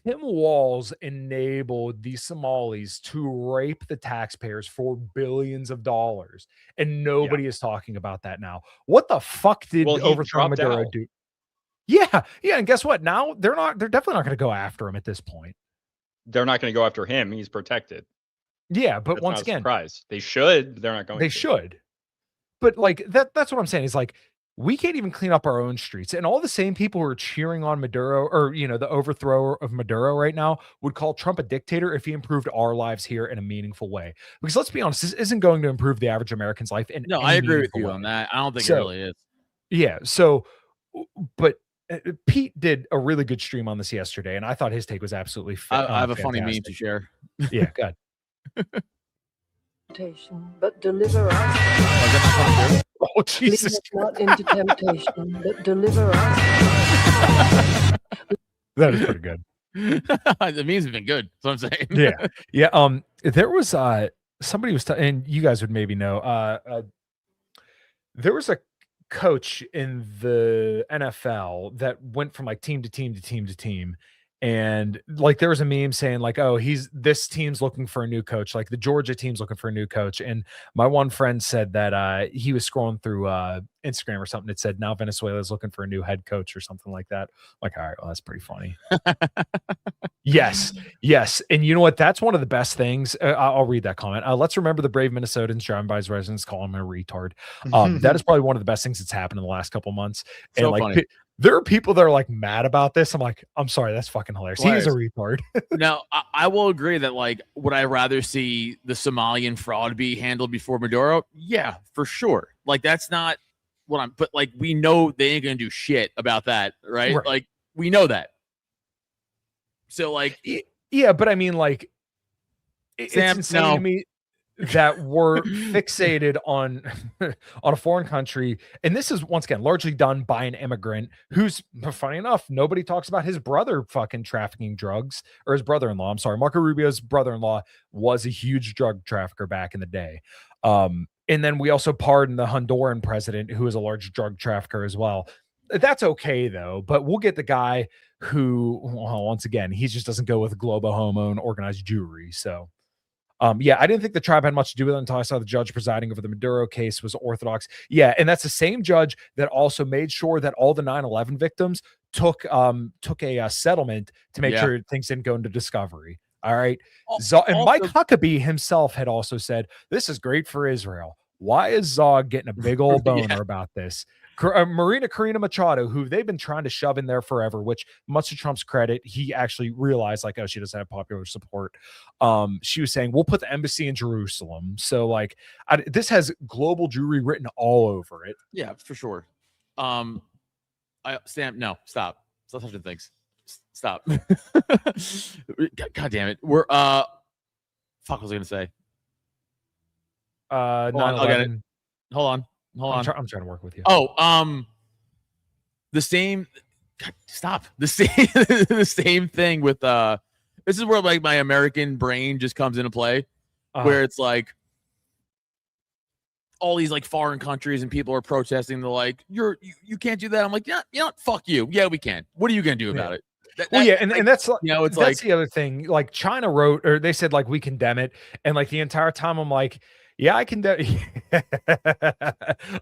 [SPEAKER 3] Tim Walz enabled these Somalis to rape the taxpayers for billions of dollars. And nobody is talking about that now. What the fuck did overthrow Maduro do? Yeah. And guess what? Now they're definitely not going to go after him at this point.
[SPEAKER 2] They're not going to go after him. He's protected.
[SPEAKER 3] Yeah. But once again,
[SPEAKER 2] surprise. They should. They're not going
[SPEAKER 3] to. They should. But like that's what I'm saying is like, we can't even clean up our own streets. And all the same people who are cheering on Maduro or, the overthrow of Maduro right now would call Trump a dictator if he improved our lives here in a meaningful way. Because let's be honest, this isn't going to improve the average American's life.
[SPEAKER 1] I agree with you on that. I don't think it really is.
[SPEAKER 3] Yeah. So, but Pete did a really good stream on this yesterday, and I thought his take was absolutely
[SPEAKER 1] I have a funny meme
[SPEAKER 3] fantastic.
[SPEAKER 1] to share.
[SPEAKER 3] Yeah, good.
[SPEAKER 6] But deliver us.
[SPEAKER 3] Oh, Jesus.
[SPEAKER 6] Lead us not into temptation, but deliver us.
[SPEAKER 3] That is pretty good.
[SPEAKER 1] The memes have been good. That's what I'm saying.
[SPEAKER 3] Yeah. Yeah. There was somebody was and you guys would maybe know. There was a coach in the NFL that went from like team to team to team to team. And like there was a meme saying like, oh, this team's looking for a new coach. Like the Georgia team's looking for a new coach. And my one friend said that he was scrolling through Instagram or something. It said now Venezuela's looking for a new head coach or something like that. I'm like, all right, well, that's pretty funny. Yes. And you know what? That's one of the best things. I'll read that comment. Let's remember the brave Minnesotans driving by his residence, call him a retard. That is probably one of the best things that's happened in the last couple months. And
[SPEAKER 1] So
[SPEAKER 3] like
[SPEAKER 1] funny.
[SPEAKER 3] there are people that are like mad about this. I'm like, I'm sorry, that's fucking hilarious. He is a retard.
[SPEAKER 1] Now, I will agree that like, would I rather see the Somalian fraud be handled before Maduro? Yeah, for sure. Like that's not what but like we know they ain't gonna do shit about that, right? Like we know that. So like,
[SPEAKER 3] yeah, but I mean, like, it's insane to me that we're fixated on a foreign country, and this is once again largely done by an immigrant who's, funny enough, nobody talks about his brother fucking trafficking drugs, or his brother-in-law. I'm sorry, Marco Rubio's brother-in-law was a huge drug trafficker back in the day. And then we also pardoned the Honduran president, who is a large drug trafficker as well. That's okay though, but we'll get the guy who, well, once again, he just doesn't go with globo homo and organized Jewry. So yeah, I didn't think the tribe had much to do with it until I saw the judge presiding over the Maduro case was Orthodox. Yeah, and that's the same judge that also made sure that all the 9/11 victims took a settlement to make sure things didn't go into discovery. All right. And Mike Huckabee himself had also said, this is great for Israel. Why is Zog getting a big old boner about this? Marina Corina Machado, who they've been trying to shove in there forever, which much to Trump's credit, he actually realized like, oh, she doesn't have popular support. She was saying, we'll put the embassy in Jerusalem. So like this has global Jewry written all over it.
[SPEAKER 1] Yeah, for sure. Sam, no, stop touching things. Stop. God damn it. We're fuck, what was I gonna say?
[SPEAKER 3] 9/11.
[SPEAKER 1] Hold on.
[SPEAKER 3] I'm trying to work with you.
[SPEAKER 1] Oh, the same. God, stop. The same thing with this is where like my American brain just comes into play, where it's like all these like foreign countries and people are protesting. They're like, you can't do that. I'm like, yeah, fuck you. Yeah, we can. What are you gonna do about it?
[SPEAKER 3] And that's
[SPEAKER 1] it's
[SPEAKER 3] that's
[SPEAKER 1] like
[SPEAKER 3] the other thing. Like China wrote, or they said like we condemn it, and like the entire time I'm like, yeah, I can.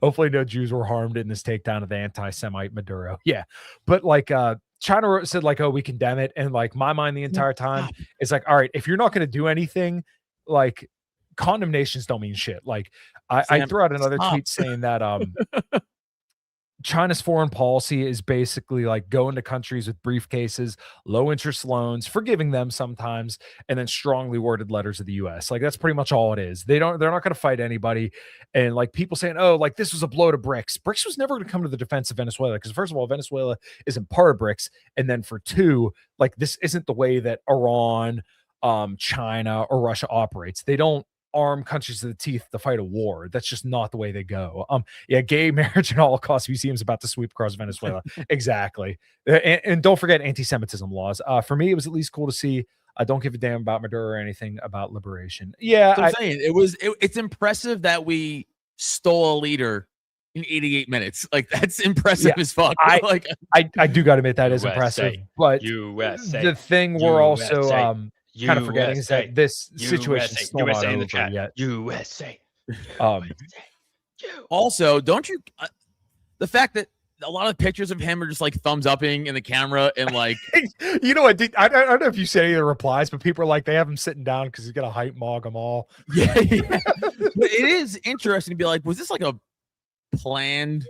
[SPEAKER 3] Hopefully, no Jews were harmed in this takedown of the anti-Semite Maduro. Yeah, but like China said like, oh, we condemn it, and like my mind the entire time is like, all right, if you're not going to do anything, like condemnations don't mean shit. Like I threw out another tweet saying that China's foreign policy is basically like going to countries with briefcases, low interest loans, forgiving them sometimes, and then strongly worded letters of the US. Like that's pretty much all it is. They're not going to fight anybody. And like people saying, oh, like this was a blow to BRICS. BRICS was never going to come to the defense of Venezuela because first of all, Venezuela isn't part of BRICS. And then for two, like this isn't the way that Iran, China, or Russia operates. They don't arm countries to the teeth to fight a war. That's just not the way they go. Yeah, gay marriage and Holocaust museums about to sweep across Venezuela. Exactly. And don't forget anti-Semitism laws. For me, it was at least cool to see. I don't give a damn about Maduro or anything about liberation. Yeah,
[SPEAKER 1] I'm saying it's impressive that we stole a leader in 88 minutes. Like that's impressive as fuck.
[SPEAKER 3] I do got to admit that is impressive. But the thing we're also kind of forgetting is that this situation is still not over yet.
[SPEAKER 2] USA.
[SPEAKER 1] Also, don't you the fact that a lot of pictures of him are just like thumbs upping in the camera and like
[SPEAKER 3] you know what? I don't know if you said any of the replies, but people are like they have him sitting down because he's gonna hype mog them all.
[SPEAKER 1] Yeah. But it is interesting to be like, was this like a planned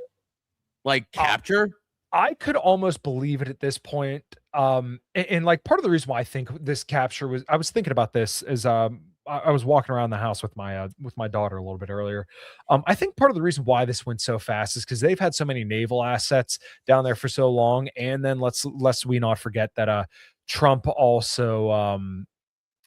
[SPEAKER 1] like capture?
[SPEAKER 3] I could almost believe it at this point. And like part of the reason why I think this capture was, I was thinking about this is I I was walking around the house with my daughter a little bit earlier. I think part of the reason why this went so fast is because they've had so many naval assets down there for so long, and then lest we not forget that Trump also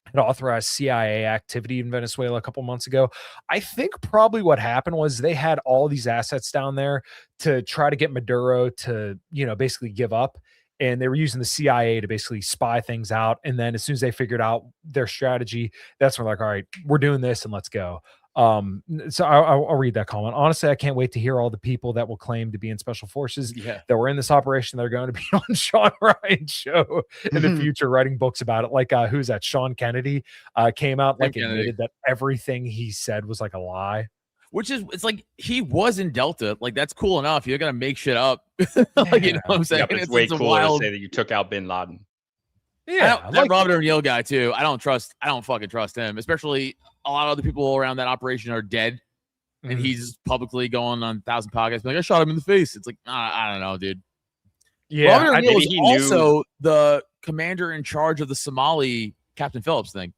[SPEAKER 3] had authorized CIA activity in Venezuela a couple months ago. I think probably what happened was they had all these assets down there to try to get Maduro to, basically give up. And they were using the CIA to basically spy things out. And then as soon as they figured out their strategy, that's when they're like, all right, we're doing this and let's go. So I'll read that comment. Honestly, I can't wait to hear all the people that will claim to be in special forces that were in this operation. They're going to be on Sean Ryan's show in the future, writing books about it. Like, who's that? Sean Kennedy came out, like, admitted that everything he said was like a lie.
[SPEAKER 1] Which is, it's like, he was in Delta. Like, that's cool enough. You're going to make shit up. Like, you know what I'm saying?
[SPEAKER 2] Yeah, but it's way cooler to say that you took out bin Laden.
[SPEAKER 1] Yeah, that Robert O'Neill guy too. I don't fucking trust him. Especially a lot of other people around that operation are dead, and he's publicly going on 1,000 podcasts like, I shot him in the face. It's like, I don't know, dude.
[SPEAKER 3] Yeah,
[SPEAKER 1] Robert O'Neill was also the commander in charge of the Somali Captain Phillips thing.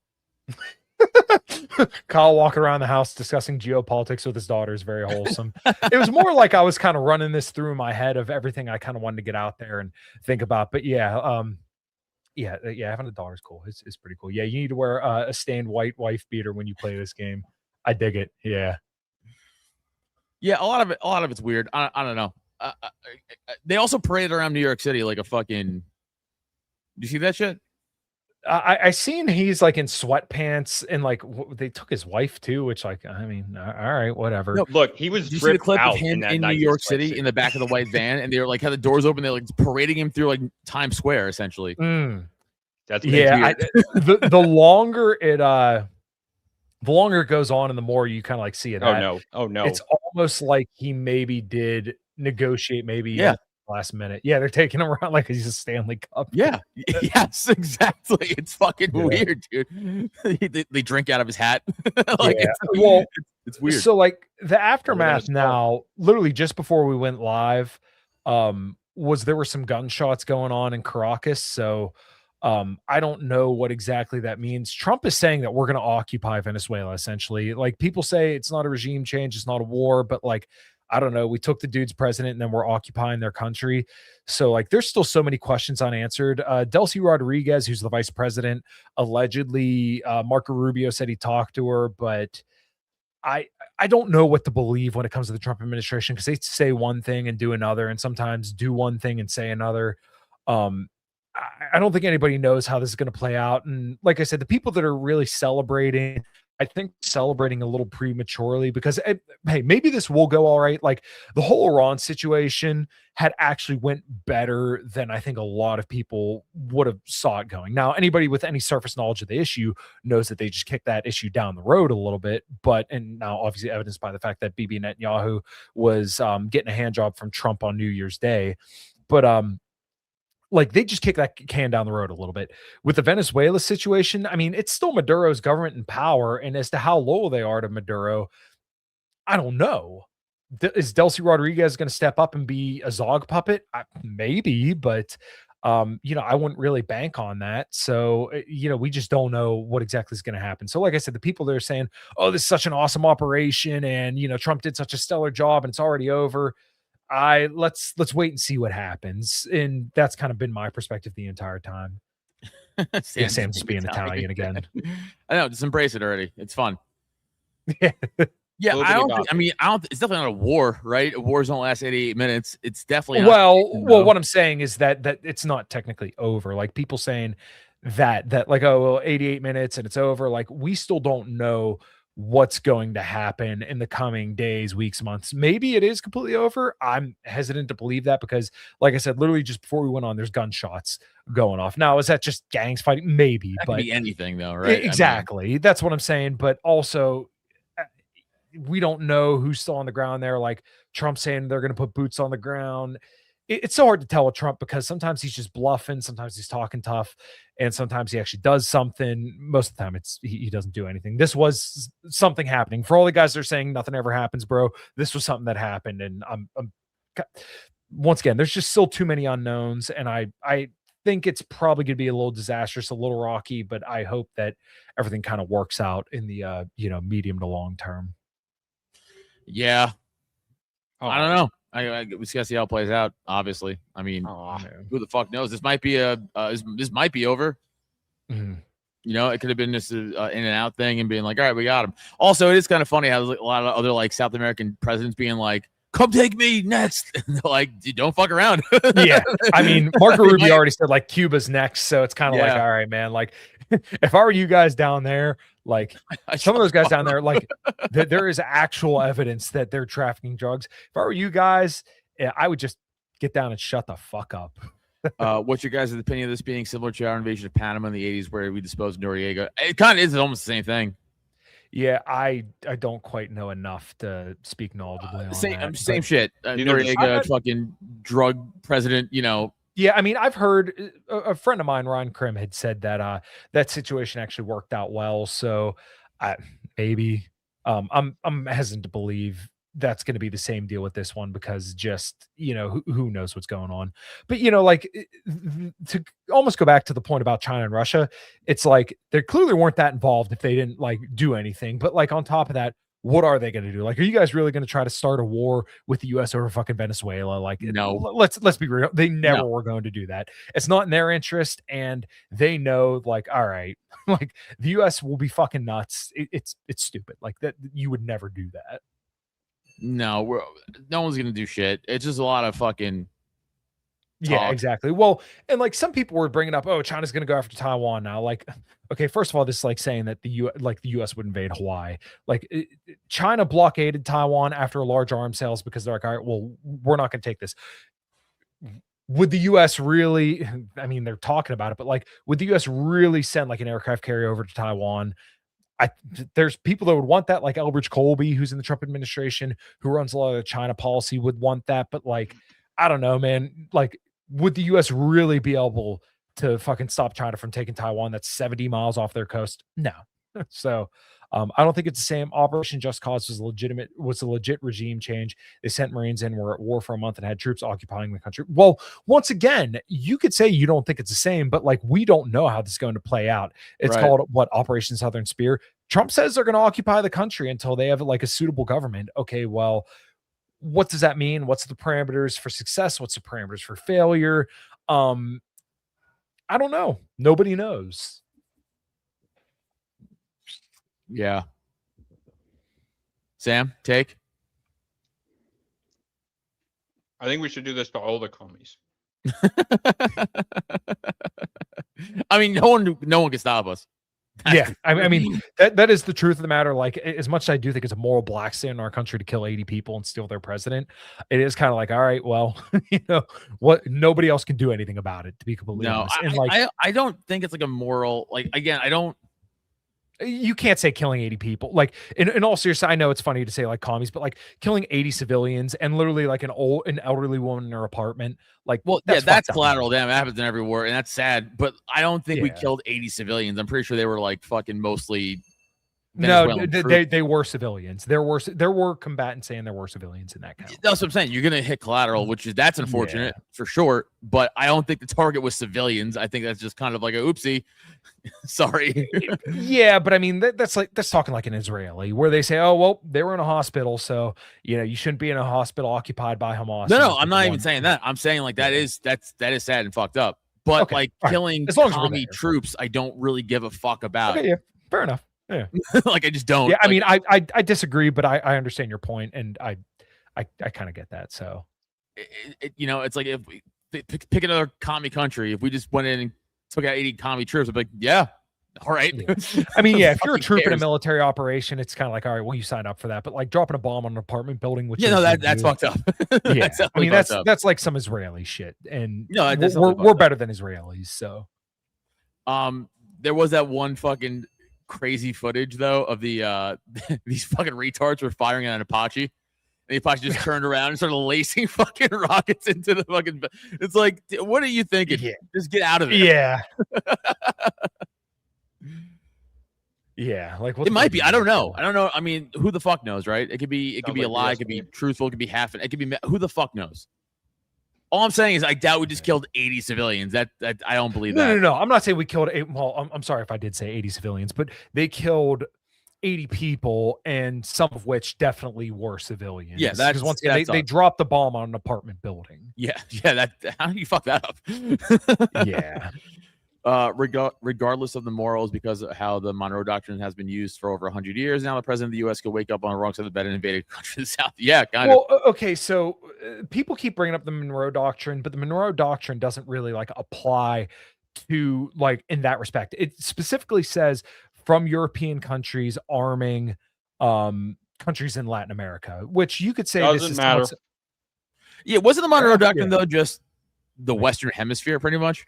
[SPEAKER 3] Kyle walking around the house discussing geopolitics with his daughter is very wholesome. It was more like I was kind of running this through my head of everything I kind of wanted to get out there and think about. But yeah, having a daughter is cool. It's pretty cool. Yeah, you need to wear a stained white wife beater when you play this game. I dig it. Yeah,
[SPEAKER 1] a lot of it's weird. I don't know. They also paraded around New York City like a fucking. Do you see that shit?
[SPEAKER 3] I seen he's like in sweatpants and like they took his wife too, which like I mean, all right, whatever.
[SPEAKER 2] No, look, he was.
[SPEAKER 1] Did you see the clip of him in New York City in the back of the white van, and they were like had the doors open, they're like parading him through like Times Square essentially.
[SPEAKER 2] That's
[SPEAKER 3] the longer it goes on, and the more you kind of like see it.
[SPEAKER 2] Oh no!
[SPEAKER 3] It's almost like he maybe did negotiate, maybe last minute. Yeah, they're taking him around like he's a Stanley Cup.
[SPEAKER 1] Yeah, yes, exactly. It's fucking weird, dude. They drink out of his hat. Like, it's weird.
[SPEAKER 3] So like the aftermath now, literally just before we went live, was there were some gunshots going on in Caracas. So I don't know what exactly that means. Trump is saying that we're going to occupy Venezuela, essentially. Like, people say it's not a regime change, it's not a war, but like, I don't know. We took the dude's president and then we're occupying their country. So like, there's still so many questions unanswered. Delcy Rodriguez, who's the vice president, allegedly, Marco Rubio said he talked to her, but I don't know what to believe when it comes to the Trump administration, because they say one thing and do another, and sometimes do one thing and say another. I don't think anybody knows how this is going to play out. And like I said, the people that are really celebrating, I think celebrating a little prematurely, because hey, maybe this will go all right. Like, the whole Iran situation had actually went better than I think a lot of people would have saw it going. Now, anybody with any surface knowledge of the issue knows that they just kicked that issue down the road a little bit. And now obviously evidenced by the fact that Bibi Netanyahu was getting a hand job from Trump on New Year's Day. But like, they just kick that can down the road a little bit. With the Venezuela situation, I mean, it's still Maduro's government in power, and as to how loyal they are to Maduro, I don't know. Is Delcy Rodriguez going to step up and be a Zog puppet? Maybe, but I wouldn't really bank on that. So, we just don't know what exactly is going to happen. So like I said, the people that are saying, oh, this is such an awesome operation, and Trump did such a stellar job and it's already over. Let's wait and see what happens. And that's kind of been my perspective the entire time. Sam's just being Italian again.
[SPEAKER 1] I know, just embrace it already. It's fun.
[SPEAKER 3] Yeah.
[SPEAKER 1] I don't think, it's definitely not a war, right? Wars don't last 88 minutes. It's definitely
[SPEAKER 3] not. Well, what I'm saying is that it's not technically over. Like, people saying that like, oh, well, 88 minutes and it's over. Like, we still don't know what's going to happen in the coming days, weeks, months. Maybe it is completely over. I'm hesitant to believe that, because like I said, literally just before we went on, there's gunshots going off. Now, is that just gangs fighting? Maybe,
[SPEAKER 1] that
[SPEAKER 3] but
[SPEAKER 1] could be anything though, right?
[SPEAKER 3] Exactly. That's what I'm saying. But also, we don't know who's still on the ground there. Like, Trump saying they're going to put boots on the ground. It's so hard to tell with Trump, because sometimes he's just bluffing, sometimes he's talking tough, and sometimes he actually does something. Most of the time he doesn't do anything. This was something happening. For all the guys that are saying nothing ever happens, bro, this was something that happened. And I'm once again, there's just still too many unknowns, and I think it's probably going to be a little disastrous, a little rocky, but I hope that everything kind of works out in the medium to long term.
[SPEAKER 1] Yeah. I don't know. We just gotta see how it plays out. Obviously, I mean, who the fuck knows? This might be this might be over.
[SPEAKER 3] Mm-hmm.
[SPEAKER 1] You know, it could have been just an in and out thing and being like, all right, we got him. Also, it is kind of funny how there's a lot of other like South American presidents being like, come take me next. Like, don't fuck around.
[SPEAKER 3] Yeah. I mean, Marco Rubio already said like Cuba's next. So it's kind of like, all right, man, like if I were you guys down there, like some of those guys down there, like there is actual evidence that they're trafficking drugs. If I were you guys, I would just get down and shut the fuck up.
[SPEAKER 1] What's your guys' opinion of this being similar to our invasion of Panama in the 80s where we disposed of Noriega? It kind of is almost the same thing.
[SPEAKER 3] Yeah, I don't quite know enough to speak knowledgeably on that.
[SPEAKER 1] Same shit. Noriega, fucking drug president, you know.
[SPEAKER 3] Yeah, I mean, I've heard a friend of mine, Ron Krim, had said that that situation actually worked out well. So maybe I'm hesitant to believe that's going to be the same deal with this one because just, who knows what's going on. But, like to almost go back to the point about China and Russia, it's like they clearly weren't that involved if they didn't like do anything. But like on top of that, what are they going to do? Like, are you guys really going to try to start a war with the U.S. over fucking Venezuela? Like,
[SPEAKER 1] no.
[SPEAKER 3] Let's be real. They never were going to do that. It's not in their interest, and they know. Like, all right, like the U.S. will be fucking nuts. It's stupid. Like that, you would never do that.
[SPEAKER 1] No, no one's going to do shit. It's just a lot of fucking.
[SPEAKER 3] Yeah, exactly. Well, and like some people were bringing up, oh, China's going to go after Taiwan now. Like, okay, first of all, this is like saying that the U.S. would invade Hawaii. Like, China blockaded Taiwan after a large arms sales because they're like, all right, well, we're not going to take this. Would the U.S. really? I mean, they're talking about it, but like, would the U.S. really send like an aircraft carrier over to Taiwan? There's people that would want that, like Elbridge Colby, who's in the Trump administration, who runs a lot of the China policy, would want that. But like, I don't know, man. Like, would the U.S. really be able to fucking stop China from taking Taiwan? That's 70 miles off their coast. No. So I don't think it's the same. Operation Just Cause was a legit regime change. They sent Marines in, were at war for a month, and had troops occupying the country. Well, once again, you could say you don't think it's the same, but like we don't know how this is going to play out. It's called what, Operation Southern Spear. Trump says they're going to occupy the country until they have like a suitable government. Okay, well, what does that mean? What's the parameters for success? What's the parameters for failure? I don't know. Nobody knows.
[SPEAKER 1] Yeah. Sam, take.
[SPEAKER 2] I think we should do this to all the commies.
[SPEAKER 1] I mean, no one can stop us.
[SPEAKER 3] Yeah, I mean that is the truth of the matter. Like, as much as I do think it's a moral black sin in our country to kill 80 people and steal their president, it is kind of like, all right, well, what? Nobody else can do anything about it. To be completely honest, and
[SPEAKER 1] I don't think it's like a moral. Like, again, I don't.
[SPEAKER 3] You can't say killing 80 people. Like, in all seriousness, I know it's funny to say like commies, but like killing 80 civilians and literally like an elderly woman in her apartment. Like,
[SPEAKER 1] well, that's collateral damage. It happens in every war, and that's sad. But I don't think we killed 80 civilians. I'm pretty sure they were like fucking mostly.
[SPEAKER 3] Venezuelan they were civilians. There were combatants saying there were civilians in that count.
[SPEAKER 1] That's what I'm saying. You're gonna hit collateral, that's unfortunate for sure. But I don't think the target was civilians. I think that's just kind of like a oopsie. Sorry.
[SPEAKER 3] Yeah, but I mean that's talking like an Israeli where they say, oh well, they were in a hospital, so you shouldn't be in a hospital occupied by Hamas.
[SPEAKER 1] No, I'm not even saying that. I'm saying like that is sad and fucked up. But like killing commie troops, I don't really give a fuck about.
[SPEAKER 3] Okay, yeah, fair enough. Yeah.
[SPEAKER 1] Like I just don't.
[SPEAKER 3] Yeah, I mean, I disagree, but I understand your point, and I kind of get that. So,
[SPEAKER 1] it's like if we pick another commie country, if we just went in and took out 80 commie troops, I'd be like, yeah, all right.
[SPEAKER 3] Yeah. I mean, yeah, if you're a troop in a military operation, it's kind of like, all right, well, you signed up for that. But like dropping a bomb on an apartment building, which
[SPEAKER 1] that's fucked up.
[SPEAKER 3] Yeah, I mean, that's like some Israeli shit, and we're better than Israelis. So,
[SPEAKER 1] there was that one fucking crazy footage though of the these fucking retards were firing at an Apache, and the Apache just turned around and started lacing fucking rockets into the fucking. It's like, what are you thinking? Yeah. Just get out of it.
[SPEAKER 3] Yeah. Yeah, like
[SPEAKER 1] it might be. I don't know. I mean, who the fuck knows, right? It could be a lie. It could be truthful. It could be half. It could be. Who the fuck knows? All I'm saying is I doubt we just killed 80 civilians. That I don't believe that.
[SPEAKER 3] No. I'm not saying we killed well, I'm sorry if I did say 80 civilians, but they killed 80 people, and some of which definitely were civilians.
[SPEAKER 1] Yeah, that's
[SPEAKER 3] because once again they dropped the bomb on an apartment building.
[SPEAKER 1] Yeah. That how do you fuck that up?
[SPEAKER 3] Yeah.
[SPEAKER 1] Regardless of the morals, because of how the Monroe Doctrine has been used for over 100 years now, the president of the U.S. could wake up on the wrong side of the bed and invade a country in the South. Yeah, kind of.
[SPEAKER 3] Okay, so people keep bringing up the Monroe Doctrine, but the Monroe Doctrine doesn't really like apply to like in that respect. It specifically says from European countries arming countries in Latin America, which you could say
[SPEAKER 2] doesn't matter.
[SPEAKER 1] Yeah, wasn't the Monroe Doctrine though just the Western Hemisphere pretty much?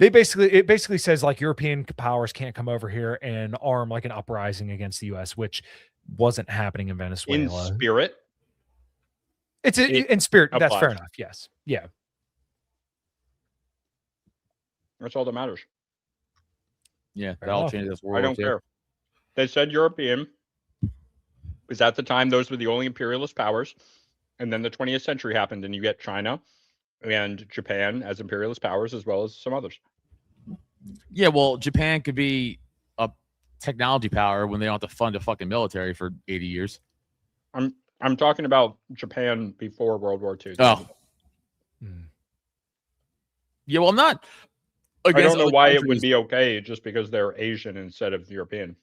[SPEAKER 3] It basically says like European powers can't come over here and arm like an uprising against the U.S., which wasn't happening in Venezuela.
[SPEAKER 2] In spirit,
[SPEAKER 3] in spirit.
[SPEAKER 2] applies.
[SPEAKER 3] That's fair enough. Yes, yeah,
[SPEAKER 2] that's all that matters.
[SPEAKER 1] Yeah, that all changes.
[SPEAKER 2] I don't care. They said European, because at the time those were the only imperialist powers, and then the 20th century happened, and you get China and Japan as imperialist powers, as well as some others.
[SPEAKER 1] Yeah, well, Japan could be a technology power when they don't have to fund a fucking military for 80 years.
[SPEAKER 2] I'm talking about Japan before World War II.
[SPEAKER 1] Oh. Yeah, well, I'm not.
[SPEAKER 2] I don't know why it would be okay just because they're Asian instead of European.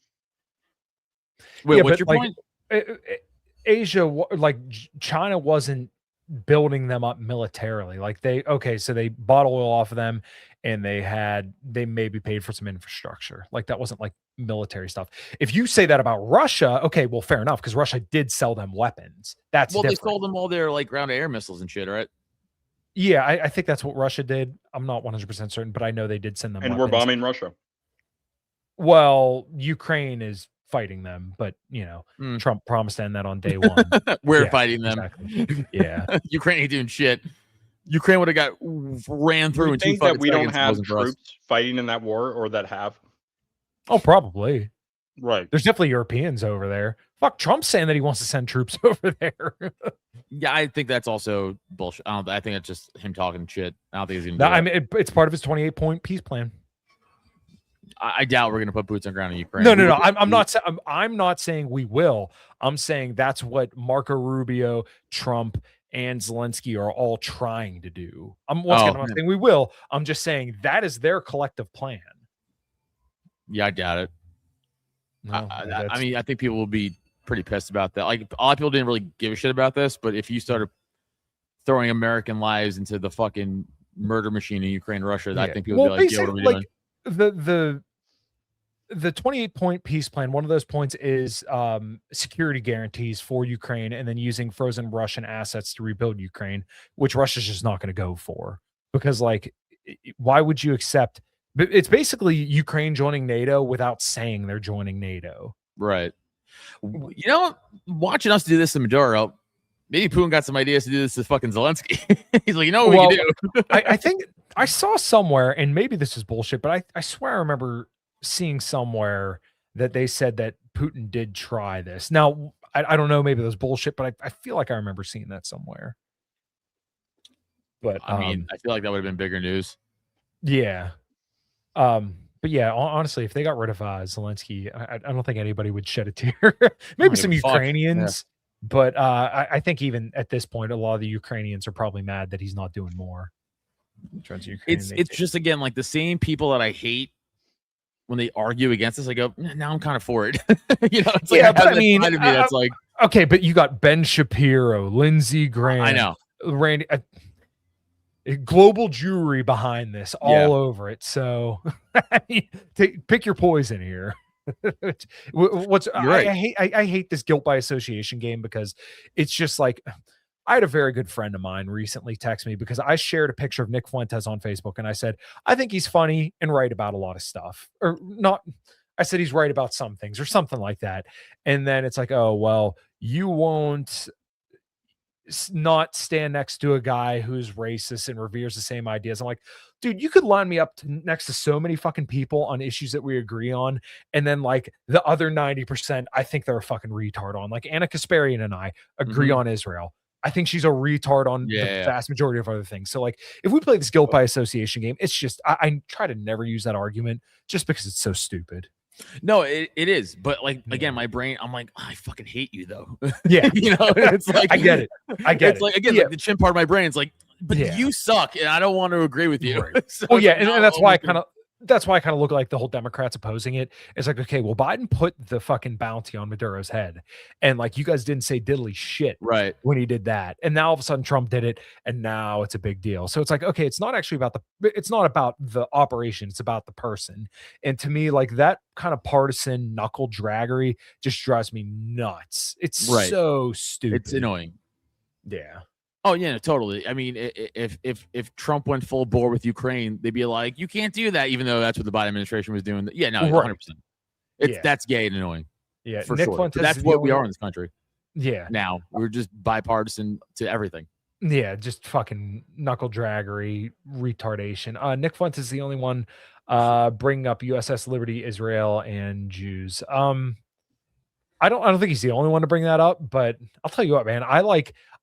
[SPEAKER 1] Wait, what's your point?
[SPEAKER 3] Asia, like China wasn't building them up militarily. Like so they bought oil off of them, and they maybe paid for some infrastructure. Like that wasn't like military stuff. If you say that about Russia, okay, well, fair enough, because Russia did sell them weapons. That's different.
[SPEAKER 1] They sold them all their like ground to air missiles and shit, right?
[SPEAKER 3] Yeah, I think that's what Russia did. I'm not 100% certain, but I know they did send them.
[SPEAKER 2] And
[SPEAKER 3] weapons.
[SPEAKER 2] we're bombing Russia.
[SPEAKER 3] Well, Ukraine is fighting them, but Trump promised to end that on day one.
[SPEAKER 1] We're fighting them.
[SPEAKER 3] Exactly. Yeah.
[SPEAKER 1] Ukraine ain't doing shit. Ukraine would have got ran through.
[SPEAKER 2] You think that we don't have troops fighting in that war, or that have?
[SPEAKER 3] Oh, probably.
[SPEAKER 2] Right.
[SPEAKER 3] There's definitely Europeans over there. Fuck, Trump's saying that he wants to send troops over there.
[SPEAKER 1] Yeah, I think that's also bullshit. I think it's just him talking shit. I don't think he's even.
[SPEAKER 3] No, I mean, it's part of his 28-point peace plan.
[SPEAKER 1] I doubt we're going to put boots on ground in Ukraine.
[SPEAKER 3] No. I'm not saying we will. I'm saying that's what Marco Rubio, Trump, and Zelensky are all trying to do. I'm not saying we will. I'm just saying that is their collective plan.
[SPEAKER 1] Yeah, I doubt it.
[SPEAKER 3] No,
[SPEAKER 1] I mean, I think people will be pretty pissed about that. Like, a lot of people didn't really give a shit about this, but if you started throwing American lives into the fucking murder machine in Ukraine, Russia, I think people would be like, "Yeah, what are we doing?"
[SPEAKER 3] The 28-point peace plan, one of those points is security guarantees for Ukraine, and then using frozen Russian assets to rebuild Ukraine, which Russia's just not going to go for, because like, why would you accept? It's basically Ukraine joining NATO without saying they're joining NATO.
[SPEAKER 1] Right. Watching us do this to Maduro, maybe Putin got some ideas to do this to fucking Zelensky. He's like, what we can do?
[SPEAKER 3] I think I saw somewhere, and maybe this is bullshit, but I swear I remember seeing somewhere that they said that Putin did try this. Now, I don't know, maybe it was bullshit, but I feel like I remember seeing that somewhere. But
[SPEAKER 1] I mean, I feel like that would have been bigger news.
[SPEAKER 3] Yeah. But yeah, honestly, if they got rid of Zelensky, I don't think anybody would shed a tear. Maybe some Ukrainians, but I think even at this point, a lot of the Ukrainians are probably mad that he's not doing more.
[SPEAKER 1] It's just, again, like the same people that I hate when they argue against this. I go, now I'm kind of for it. It's like,
[SPEAKER 3] but I mean,
[SPEAKER 1] that's like,
[SPEAKER 3] okay, but you got Ben Shapiro, Lindsey Graham,
[SPEAKER 1] I know,
[SPEAKER 3] Randy. Global Jewry behind this all over it. So pick your poison here. I hate this guilt by association game, because it's just like, I had a very good friend of mine recently text me because I shared a picture of Nick Fuentes on Facebook, and I said, I think he's funny and right about a lot of stuff, or not. I said he's right about some things or something like that. And then it's like, oh, well, you won't not stand next to a guy who's racist and reveres the same ideas. I'm like, dude, you could line me up next to so many fucking people on issues that we agree on, and then like the other 90%, I think they're a fucking retard on. Like Anna Kasparian and I agree on Israel. I think she's a retard on the vast majority of other things. So like if we play this guilt by association game, it's just I try to never use that argument just because it's so stupid.
[SPEAKER 1] No, it is. But like again, my brain, I'm like, I fucking hate you though.
[SPEAKER 3] Yeah.
[SPEAKER 1] It's like
[SPEAKER 3] I get it. It's
[SPEAKER 1] like again, like the chin part of my brain is like, but you suck, and I don't want to agree with you.
[SPEAKER 3] Right.
[SPEAKER 1] So
[SPEAKER 3] well, yeah, and that's why I kind of look like the whole Democrats opposing it. It's like, okay, well, Biden put the fucking bounty on Maduro's head, and like you guys didn't say diddly shit
[SPEAKER 1] right
[SPEAKER 3] when he did that, and now all of a sudden Trump did it, and now it's a big deal. So it's like, okay, it's not about the operation, it's about the person. And to me, like that kind of partisan knuckle draggery just drives me nuts. It's so stupid.
[SPEAKER 1] It's annoying.
[SPEAKER 3] Yeah.
[SPEAKER 1] Oh yeah, no, totally. I mean, if Trump went full bore with Ukraine, they'd be like, "You can't do that," even though that's what the Biden administration was doing. Yeah, no, 100%. That's gay and annoying.
[SPEAKER 3] Yeah,
[SPEAKER 1] for sure. That's what we are in this country.
[SPEAKER 3] Yeah.
[SPEAKER 1] Now we're just bipartisan to everything.
[SPEAKER 3] Yeah, just fucking knuckle draggery, retardation. Nick Fuentes is the only one bringing up USS Liberty, Israel, and Jews. I don't think he's the only one to bring that up, but I'll tell you what, man.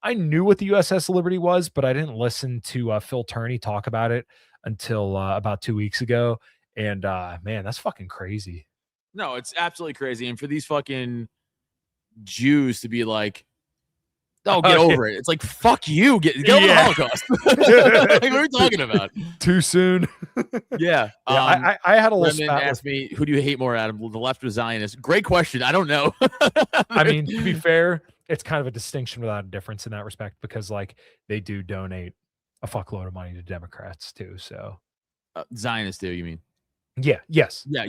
[SPEAKER 3] I knew what the USS Liberty was, but I didn't listen to Phil Turney talk about it until about 2 weeks ago. And man, that's fucking crazy.
[SPEAKER 1] No, it's absolutely crazy. And for these fucking Jews to be like, "Oh, get over it." It's like, fuck you. Get over the Holocaust. Like, what are we talking about?
[SPEAKER 3] Too soon.
[SPEAKER 1] Yeah.
[SPEAKER 3] I had a little spat
[SPEAKER 1] asked me, who do you hate more, Adam? The left or Zionists? Great question. I don't know.
[SPEAKER 3] I mean, to be fair, it's kind of a distinction without a difference in that respect, because like they do donate a fuckload of money to Democrats too. So
[SPEAKER 1] Zionists do, you mean?
[SPEAKER 3] Yeah. Yes.
[SPEAKER 1] Yeah.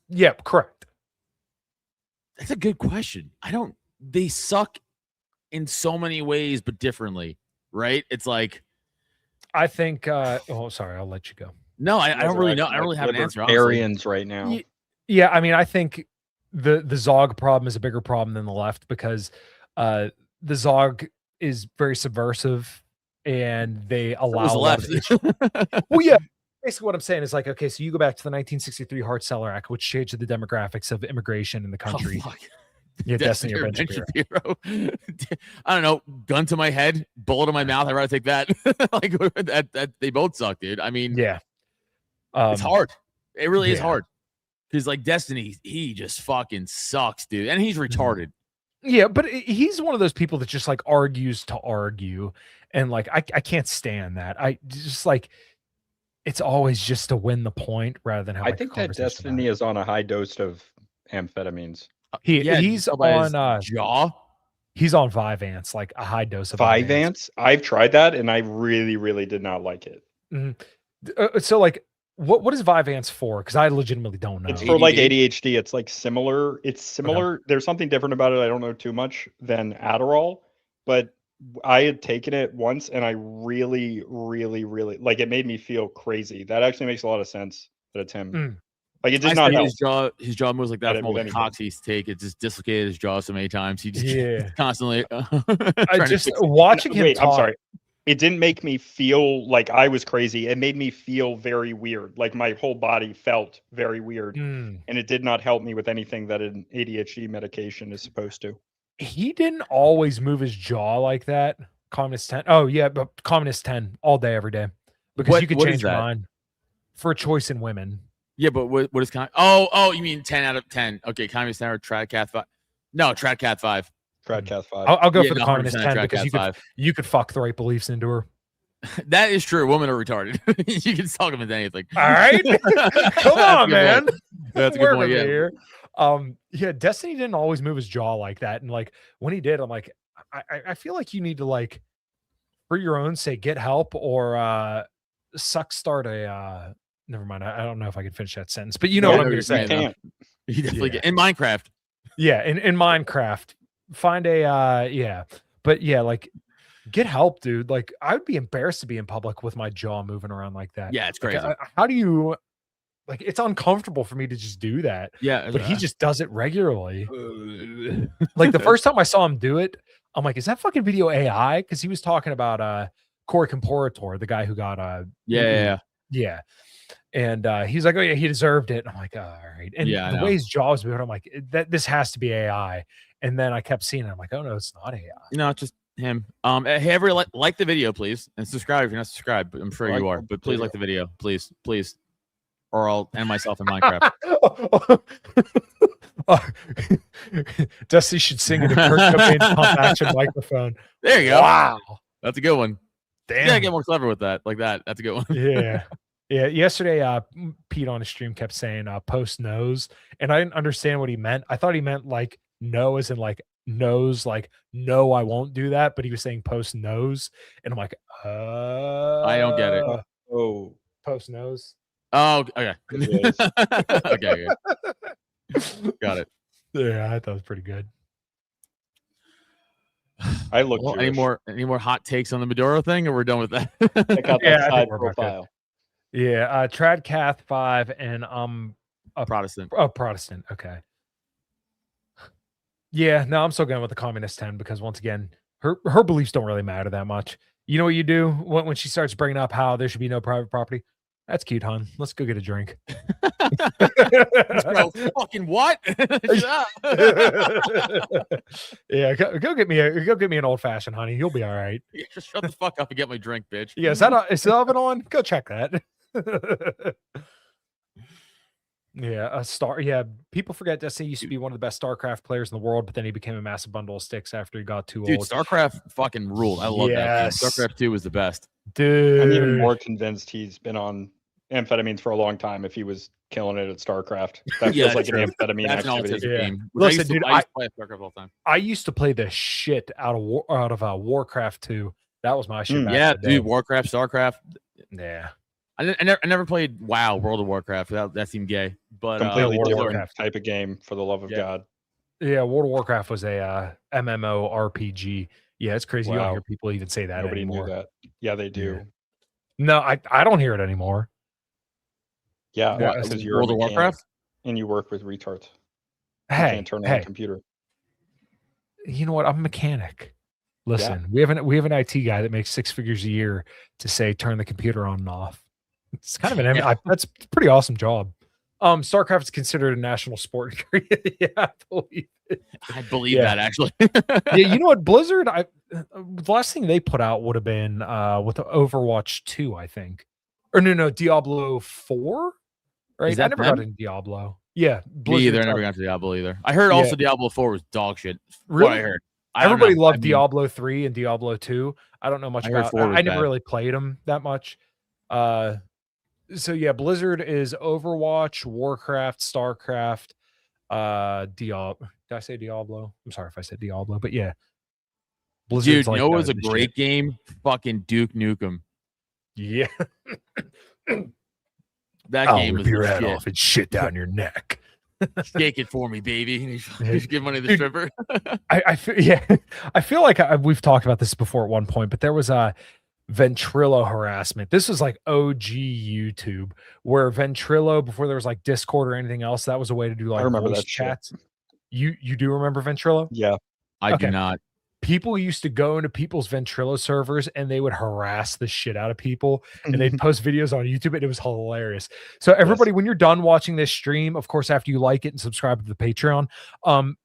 [SPEAKER 3] Yeah. Correct.
[SPEAKER 1] That's a good question. They suck in so many ways, but differently, right? It's like,
[SPEAKER 3] I think. Sorry, I'll let you go.
[SPEAKER 1] No, I don't really know. I don't really have an answer.
[SPEAKER 2] Arians right now.
[SPEAKER 3] Yeah, I mean, I think the Zog problem is a bigger problem than the left, because the Zog is very subversive and they allow
[SPEAKER 1] the left.
[SPEAKER 3] Well, yeah. Basically, what I'm saying is like, okay, so you go back to the 1963 Hart-Celler Act, which changed the demographics of immigration in the country. Yeah, Destiny or Ben
[SPEAKER 1] Shapiro. I don't know. Gun to my head, bullet in my mouth. I'd rather take that. Like that. They both suck, dude. I mean,
[SPEAKER 3] yeah,
[SPEAKER 1] it's hard. It really is hard. Because like Destiny, he just fucking sucks, dude, and he's retarded.
[SPEAKER 3] Yeah, but he's one of those people that just like argues to argue, and like I can't stand that. I just like. It's always just to win the point rather than have.
[SPEAKER 2] I think that Destiny is on a high dose of amphetamines.
[SPEAKER 3] He's on
[SPEAKER 1] Jaw.
[SPEAKER 3] He's on Vyvanse, like a high dose of
[SPEAKER 2] Vyvanse. I've tried that and I really, really did not like it.
[SPEAKER 3] Mm-hmm. So like, what is Vyvanse for? Because I legitimately don't know.
[SPEAKER 2] It's for like ADHD. It's like similar. It's similar. Okay. There's something different about it. I don't know too much than Adderall, but I had taken it once and I really, really, really like it made me feel crazy. That actually makes a lot of sense that it's him. Like it did not help.
[SPEAKER 1] His jaw moves like that from all the cocks he used to take. It just dislocated his jaw so many times. He just constantly
[SPEAKER 3] I just watching him talk.
[SPEAKER 2] I'm sorry. It didn't make me feel like I was crazy. It made me feel very weird. Like my whole body felt very weird. And it did not help me with anything that an ADHD medication is supposed to.
[SPEAKER 3] He didn't always move his jaw like that. Communist 10. Oh, yeah, but Communist 10 all day, every day. Because you could change your mind for a choice in women.
[SPEAKER 1] Yeah, but what is Oh, you mean 10 out of 10. Okay, Communist 10 or Tradcath 5. No, Tradcath 5.
[SPEAKER 2] Tradcath 5.
[SPEAKER 3] I'll go for the Communist 10 because you could fuck the right beliefs into her.
[SPEAKER 1] That is true. Women are retarded. You can talk them into anything.
[SPEAKER 3] All right. Come on, man.
[SPEAKER 1] That's a good point. Yeah.
[SPEAKER 3] Here. Yeah, Destiny didn't always move his jaw like that, and like when he did, I'm like, I feel like you need to like, for your own sake, get help or start a. Never mind. I don't know if I can finish that sentence, but you know what I'm going to say.
[SPEAKER 1] You definitely get in Minecraft.
[SPEAKER 3] Yeah, in Minecraft, find a but yeah, like get help, dude. Like I would be embarrassed to be in public with my jaw moving around like that.
[SPEAKER 1] Yeah, it's crazy.
[SPEAKER 3] Like, how do you? Like it's uncomfortable for me to just do that.
[SPEAKER 1] Yeah,
[SPEAKER 3] but he just does it regularly. Like the first time I saw him do it, I'm like, is that fucking video AI? Because he was talking about Corey Comparator, the guy who got
[SPEAKER 1] yeah.
[SPEAKER 3] And he's like, "Oh yeah, he deserved it." I'm like, oh, "All right." And
[SPEAKER 1] Yeah, I
[SPEAKER 3] the
[SPEAKER 1] know.
[SPEAKER 3] way his jaw's moving, I'm like, This has to be AI." And then I kept seeing it. I'm like, "Oh no, it's not AI."
[SPEAKER 1] No, it's just him. Hey, everyone, like the video, please, and subscribe if you're not subscribed. But I'm sure you are. But please like the video, please, or I'll end myself in Minecraft.
[SPEAKER 3] Dusty should sing it in Kurt Cobain's pump action microphone.
[SPEAKER 1] There you go.
[SPEAKER 3] Wow,
[SPEAKER 1] That's a good one.
[SPEAKER 3] damn.
[SPEAKER 1] You gotta get more clever with that, like that. That's a good one.
[SPEAKER 3] Yeah. Yeah. Yesterday, Pete on his stream kept saying post nose, and I didn't understand what he meant. I thought he meant like no as in like nose, like no, I won't do that. But he was saying post nose, and I'm like,
[SPEAKER 1] I don't get it.
[SPEAKER 2] Oh,
[SPEAKER 3] Post nose.
[SPEAKER 1] Oh, okay.
[SPEAKER 2] It is.
[SPEAKER 1] Okay. Got it.
[SPEAKER 3] Yeah, I thought it was pretty good.
[SPEAKER 2] I look.
[SPEAKER 1] Well, any more hot takes on the Maduro thing, or we're done with that?
[SPEAKER 7] Check out
[SPEAKER 3] Yeah, I
[SPEAKER 7] that
[SPEAKER 3] think
[SPEAKER 7] side
[SPEAKER 3] we're about good.
[SPEAKER 7] profile.
[SPEAKER 3] Yeah, Tradcath 5 and
[SPEAKER 1] A Protestant.
[SPEAKER 3] oh, Protestant. Okay. Yeah, no, I'm still going with the Communist 10 because once again, her beliefs don't really matter that much. You know what you do when she starts bringing up how there should be no private property? That's cute, hon. Let's go get a drink.
[SPEAKER 1] Bro, fucking what? Shut up.
[SPEAKER 3] Yeah, go get me an old fashioned, honey. You'll be all right.
[SPEAKER 1] Yeah, just shut the fuck up and get my drink, bitch.
[SPEAKER 3] Yeah, is the oven on? Go check that. Yeah, people forget Destiny used to be one of the best StarCraft players in the world, but then he became a massive bundle of sticks after he got too
[SPEAKER 1] Dude,
[SPEAKER 3] old.
[SPEAKER 1] StarCraft fucking ruled. I love that game.
[SPEAKER 3] Yes.
[SPEAKER 1] StarCraft 2 was the best.
[SPEAKER 3] Dude,
[SPEAKER 2] I'm even more convinced he's been on amphetamines for a long time. If he was killing it at StarCraft, that
[SPEAKER 1] Yeah,
[SPEAKER 2] feels like
[SPEAKER 1] true.
[SPEAKER 2] an amphetamine
[SPEAKER 1] That's an
[SPEAKER 2] activity.
[SPEAKER 1] autism
[SPEAKER 3] Yeah.
[SPEAKER 1] game.
[SPEAKER 3] Listen,
[SPEAKER 1] I used to play StarCraft all the time.
[SPEAKER 3] I used to play the shit out of Warcraft 2. That was my shit. Back
[SPEAKER 1] Yeah,
[SPEAKER 3] in the day.
[SPEAKER 1] dude, Warcraft, StarCraft.
[SPEAKER 3] Yeah.
[SPEAKER 1] I never played WoW, World of Warcraft. That seemed gay. But
[SPEAKER 2] Completely
[SPEAKER 3] World of
[SPEAKER 2] different
[SPEAKER 3] Warcraft.
[SPEAKER 2] type of game. For the love of
[SPEAKER 1] Yeah.
[SPEAKER 2] God.
[SPEAKER 3] Yeah, World of Warcraft was a MMO RPG. Yeah, it's crazy. You don't
[SPEAKER 2] Wow.
[SPEAKER 3] hear people even say that
[SPEAKER 2] Nobody
[SPEAKER 3] anymore.
[SPEAKER 2] knew that. Yeah, they do.
[SPEAKER 3] Yeah. No, I don't hear it anymore.
[SPEAKER 2] Yeah,
[SPEAKER 3] Yeah,
[SPEAKER 2] because
[SPEAKER 3] it's
[SPEAKER 2] you're
[SPEAKER 1] World
[SPEAKER 2] a
[SPEAKER 1] of
[SPEAKER 2] mechanic
[SPEAKER 1] Warcraft.
[SPEAKER 2] and you work with retards. You
[SPEAKER 3] Hey,
[SPEAKER 2] can't turn on a
[SPEAKER 3] hey,
[SPEAKER 2] computer.
[SPEAKER 3] you know what? I'm a mechanic. Listen, we have an IT guy that makes 6 figures a year to say turn the computer on and off. It's kind of an that's a pretty awesome job. StarCraft is considered a national sport. Yeah, I believe it.
[SPEAKER 1] I believe
[SPEAKER 3] Yeah.
[SPEAKER 1] that actually.
[SPEAKER 3] Yeah, you know what? Blizzard, the last thing they put out would have been with Overwatch 2, I think. Or no, Diablo 4? Right?
[SPEAKER 1] Is that
[SPEAKER 3] I never
[SPEAKER 1] them?
[SPEAKER 3] got into Diablo. Yeah.
[SPEAKER 1] Me either. I
[SPEAKER 3] Blizzard's
[SPEAKER 1] never
[SPEAKER 3] out.
[SPEAKER 1] got to Diablo either. I heard
[SPEAKER 3] Yeah.
[SPEAKER 1] also Diablo 4 was dog shit. What
[SPEAKER 3] Really?
[SPEAKER 1] I heard. I don't
[SPEAKER 3] Everybody
[SPEAKER 1] know.
[SPEAKER 3] loved
[SPEAKER 1] I mean,
[SPEAKER 3] Diablo 3 and Diablo 2. I don't know much
[SPEAKER 1] I heard
[SPEAKER 3] about
[SPEAKER 1] 4 was
[SPEAKER 3] I never
[SPEAKER 1] bad.
[SPEAKER 3] really played them that much. So yeah, Blizzard is Overwatch, Warcraft, StarCraft, Diablo. Did I say Diablo? I'm sorry if I said Diablo, but yeah.
[SPEAKER 1] Dude,
[SPEAKER 3] Blizzard's
[SPEAKER 1] you know what was a
[SPEAKER 3] the
[SPEAKER 1] great
[SPEAKER 3] shit.
[SPEAKER 1] game? Fucking Duke Nukem.
[SPEAKER 3] Yeah.
[SPEAKER 1] That
[SPEAKER 3] I'll
[SPEAKER 1] game was
[SPEAKER 3] rip your
[SPEAKER 1] the
[SPEAKER 3] head
[SPEAKER 1] shit.
[SPEAKER 3] off and shit down your neck.
[SPEAKER 1] Shake it for me, baby.
[SPEAKER 3] Yeah.
[SPEAKER 1] Just give money to the
[SPEAKER 3] Dude,
[SPEAKER 1] stripper.
[SPEAKER 3] I feel, yeah, I feel like we've talked about this before at one point, but there was a Ventrilo harassment. This was like OG YouTube, where Ventrilo, before there was like Discord or anything else, that was a way to do like
[SPEAKER 2] remember
[SPEAKER 3] voice
[SPEAKER 2] that shit.
[SPEAKER 3] chats. You do remember Ventrilo?
[SPEAKER 2] Yeah.
[SPEAKER 1] I
[SPEAKER 3] Okay.
[SPEAKER 1] do not.
[SPEAKER 3] People used to go into people's Ventrilo servers and they would harass the shit out of people and they'd post videos on YouTube and it was hilarious. So everybody, when you're done watching this stream, of course, after you like it and subscribe to the Patreon,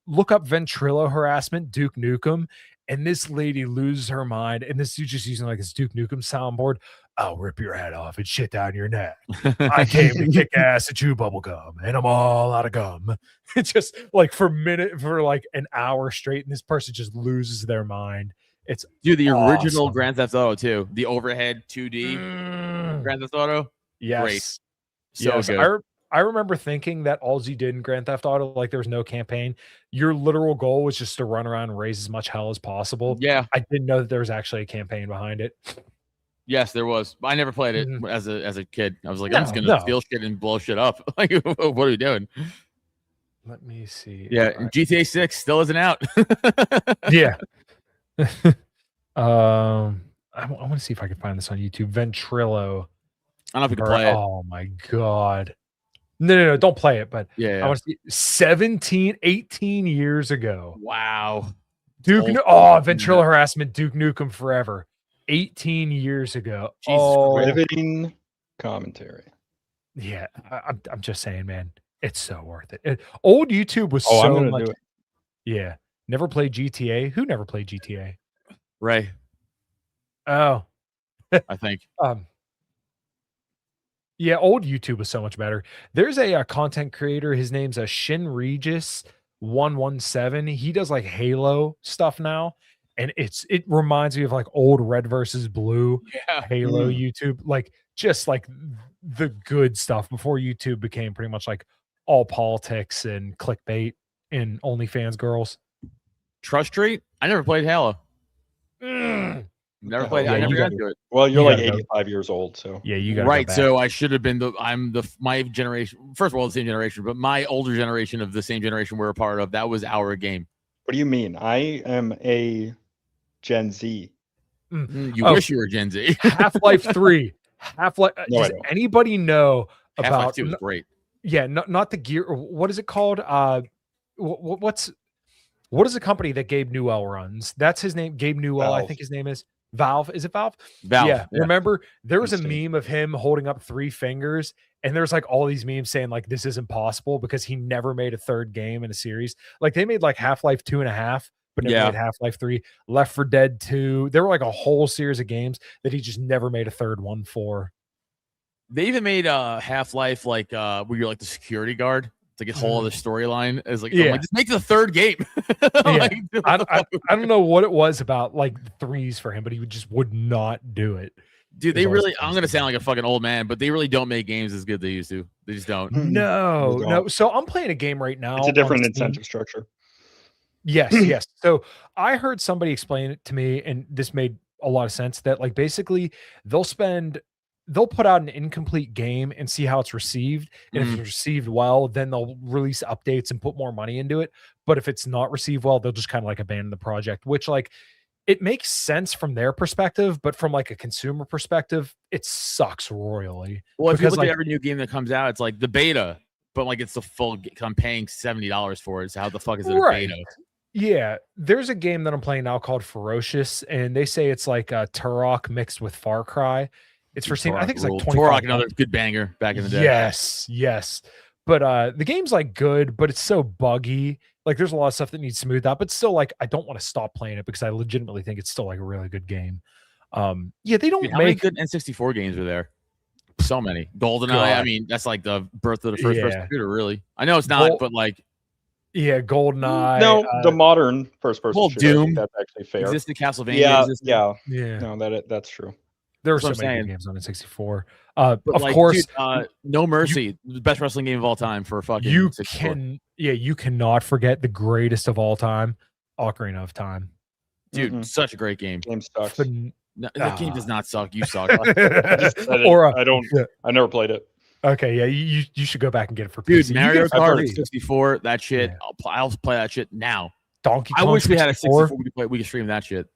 [SPEAKER 3] look up Ventrilo harassment, Duke Nukem, and this lady loses her mind. And this dude just using like his Duke Nukem soundboard. I'll rip your head off and shit down your neck. I came to kick ass and chew bubble gum, and I'm all out of gum. It's just like for like an hour straight, and this person just loses their mind. It's
[SPEAKER 1] Dude, the original
[SPEAKER 3] awesome.
[SPEAKER 1] Grand Theft Auto too. The overhead 2D Grand Theft Auto.
[SPEAKER 3] yes,
[SPEAKER 1] Great. So
[SPEAKER 3] yes.
[SPEAKER 1] good.
[SPEAKER 3] I remember thinking that all you did in Grand Theft Auto, like there was no campaign. Your literal goal was just to run around and raise as much hell as possible.
[SPEAKER 1] Yeah.
[SPEAKER 3] I didn't know that there was actually a campaign behind it.
[SPEAKER 1] Yes, there was. I never played it
[SPEAKER 3] Mhm.
[SPEAKER 1] as a kid. I was like,
[SPEAKER 3] No,
[SPEAKER 1] I'm just gonna
[SPEAKER 3] no.
[SPEAKER 1] steal shit and blow shit up. Like, what are we doing?
[SPEAKER 3] Let me see.
[SPEAKER 1] Yeah,
[SPEAKER 3] All right.
[SPEAKER 1] GTA 6 still isn't out.
[SPEAKER 3] Yeah. I want to see if I can find this on YouTube. Ventrilo.
[SPEAKER 1] I don't know if you can play it.
[SPEAKER 3] Oh my god. No, don't play it, but
[SPEAKER 1] Yeah.
[SPEAKER 3] I want to see 18 years ago.
[SPEAKER 1] Wow.
[SPEAKER 3] Duke
[SPEAKER 1] old.
[SPEAKER 3] Ventrilo harassment, Duke Nukem forever. 18 years ago.
[SPEAKER 1] Jesus
[SPEAKER 3] Oh,
[SPEAKER 2] Riveting commentary.
[SPEAKER 3] Yeah, I'm just saying, man, it's so worth it. Old YouTube was
[SPEAKER 2] I'm
[SPEAKER 3] so
[SPEAKER 2] gonna
[SPEAKER 3] much.
[SPEAKER 2] do it.
[SPEAKER 3] Yeah, never played GTA. Who never played GTA?
[SPEAKER 1] Ray,
[SPEAKER 3] Oh,
[SPEAKER 1] I think.
[SPEAKER 3] Yeah, old YouTube was so much better. There's a content creator. His name's a Shin Regis 117. He does like Halo stuff now, and it reminds me of like old Red versus Blue
[SPEAKER 1] Yeah.
[SPEAKER 3] Halo YouTube, like just like the good stuff before YouTube became pretty much like all politics and clickbait and OnlyFans girls.
[SPEAKER 1] Trust Street. I never played Halo. Never played.
[SPEAKER 3] Yeah,
[SPEAKER 1] I never
[SPEAKER 3] you
[SPEAKER 1] got
[SPEAKER 3] gotta-
[SPEAKER 1] into it.
[SPEAKER 2] Well, you're
[SPEAKER 3] You
[SPEAKER 2] like
[SPEAKER 3] gotta go.
[SPEAKER 2] 85 years old, so
[SPEAKER 3] Yeah, you got
[SPEAKER 1] Right.
[SPEAKER 3] Go back.
[SPEAKER 1] So I should have been my generation. First of all, the same generation, but my older generation of the same generation we're a part of. That was our game.
[SPEAKER 2] what do you mean? I am a Gen Z.
[SPEAKER 1] You
[SPEAKER 3] Oh.
[SPEAKER 1] wish you were Gen Z.
[SPEAKER 3] Half-Life 3. Half-Life.
[SPEAKER 2] No, I
[SPEAKER 3] Does
[SPEAKER 2] don't.
[SPEAKER 3] anybody know
[SPEAKER 1] Half-Life
[SPEAKER 3] about
[SPEAKER 1] 2 was great.
[SPEAKER 3] Yeah, not the gear. What is it called? What is the company that Gabe Newell runs? That's his name. Gabe Newell, I
[SPEAKER 2] Valve.
[SPEAKER 3] think his name is Valve. Is it Valve?
[SPEAKER 1] Valve.
[SPEAKER 3] Yeah. Remember, there was a
[SPEAKER 2] Insane.
[SPEAKER 3] meme of him holding up 3 fingers, and there's like all these memes saying like this isn't possible because he never made a third game in a series. Like they made like Half-Life 2.5, but never
[SPEAKER 1] Yeah.
[SPEAKER 3] made Half-Life 3, Left 4 Dead 2. There were like a whole series of games that he just never made a third one for.
[SPEAKER 1] They even made Half-Life like where you're like the security guard. It's like a whole other storyline. It's like, I'm
[SPEAKER 3] Yeah.
[SPEAKER 1] like, just make the third game. Like,
[SPEAKER 3] I don't know what it was about like the threes for him, but he would not do it.
[SPEAKER 1] dude, they
[SPEAKER 3] It's always
[SPEAKER 1] really. I'm gonna sound like a fucking old man, but they really don't make games as good as they used to. They just don't.
[SPEAKER 3] No,
[SPEAKER 2] They
[SPEAKER 3] no.
[SPEAKER 2] don't.
[SPEAKER 3] So I'm playing a game right now.
[SPEAKER 2] It's a different
[SPEAKER 3] on Steam.
[SPEAKER 2] incentive structure.
[SPEAKER 3] Yes, yes. So I heard somebody explain it to me, and this made a lot of sense that like basically they'll put out an incomplete game and see how it's received. And if it's received well, then they'll release updates and put more money into it. But if it's not received well, they'll just kind of like abandon the project, which like it makes sense from their perspective, but from like a consumer perspective, it sucks royally.
[SPEAKER 1] Well, if you
[SPEAKER 3] Because,
[SPEAKER 1] look
[SPEAKER 3] like-
[SPEAKER 1] at every new game that comes out, it's like the beta, but like it's the full. I'm paying $70 for it. So how the fuck is it a
[SPEAKER 3] Right.
[SPEAKER 1] beta?
[SPEAKER 3] Yeah, there's a game that I'm playing now called Ferocious, and they say it's like a Turok mixed with Far Cry. It's for Steam. I think it's like
[SPEAKER 1] Turok,
[SPEAKER 3] 25.
[SPEAKER 1] another good banger back in the day.
[SPEAKER 3] Yes, yes. But the game's like good, but it's so buggy. Like there's a lot of stuff that needs smoothed out, but still like I don't want to stop playing it because I legitimately think it's still like a really good game. Yeah, they don't
[SPEAKER 1] Dude, how many
[SPEAKER 3] make
[SPEAKER 1] good N64 games are there? So many. GoldenEye. I
[SPEAKER 3] God.
[SPEAKER 1] mean, that's like the birth of the first person
[SPEAKER 3] Yeah.
[SPEAKER 1] computer. Really, I know it's not,
[SPEAKER 3] Gol-
[SPEAKER 1] but like
[SPEAKER 3] GoldenEye.
[SPEAKER 2] No, the modern first-person
[SPEAKER 1] well,
[SPEAKER 2] shooter. I think
[SPEAKER 1] Doom
[SPEAKER 2] that's actually fair.
[SPEAKER 1] existed. Castlevania.
[SPEAKER 2] Yeah,
[SPEAKER 1] existed.
[SPEAKER 2] yeah.
[SPEAKER 3] yeah.
[SPEAKER 2] No, that's true.
[SPEAKER 3] There were
[SPEAKER 1] That's
[SPEAKER 3] so
[SPEAKER 1] what I'm
[SPEAKER 3] many
[SPEAKER 1] saying.
[SPEAKER 3] good games on N64.
[SPEAKER 1] But
[SPEAKER 3] Of
[SPEAKER 1] like,
[SPEAKER 3] course,
[SPEAKER 1] dude, No Mercy, the best wrestling game of all time for fucking.
[SPEAKER 3] you
[SPEAKER 1] 64.
[SPEAKER 3] you cannot forget the greatest of all time, Ocarina of Time.
[SPEAKER 1] Dude,
[SPEAKER 2] Mm-mm.
[SPEAKER 1] such a great game.
[SPEAKER 2] Game sucks.
[SPEAKER 1] No, that game does not suck. You suck.
[SPEAKER 2] I don't.
[SPEAKER 3] yeah.
[SPEAKER 2] I never played it.
[SPEAKER 3] Okay, yeah, you should go back and get it for
[SPEAKER 1] Dude,
[SPEAKER 3] PC. You
[SPEAKER 1] Mario
[SPEAKER 3] get it for
[SPEAKER 1] Kart
[SPEAKER 3] free.
[SPEAKER 1] 64, that shit.
[SPEAKER 3] Yeah.
[SPEAKER 1] I'll play that shit now.
[SPEAKER 3] Donkey
[SPEAKER 1] I
[SPEAKER 3] Kong
[SPEAKER 1] wish we had a
[SPEAKER 3] 64.
[SPEAKER 1] 64. We could stream that shit.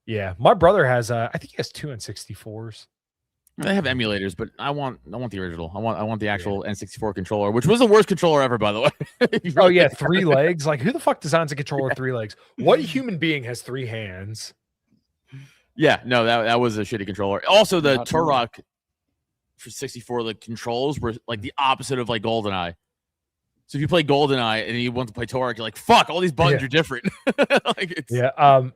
[SPEAKER 3] Yeah, my brother has. I think he has 2 N64s.
[SPEAKER 1] They have emulators, but I want the original. I want the actual N64 controller, which was the worst controller ever, by the way. You
[SPEAKER 3] Oh
[SPEAKER 1] really
[SPEAKER 3] yeah,
[SPEAKER 1] think-
[SPEAKER 3] 3 legs. Like who the fuck designs a controller with 3 legs? What human being has 3 hands?
[SPEAKER 1] Yeah, no, that was a shitty controller. Also, the
[SPEAKER 2] Not
[SPEAKER 1] Turok for 64, the controls were like the opposite of like GoldenEye. So if you play GoldenEye and you want to play Turok, you're like, fuck, all these buttons are different. Like it's
[SPEAKER 3] Yeah.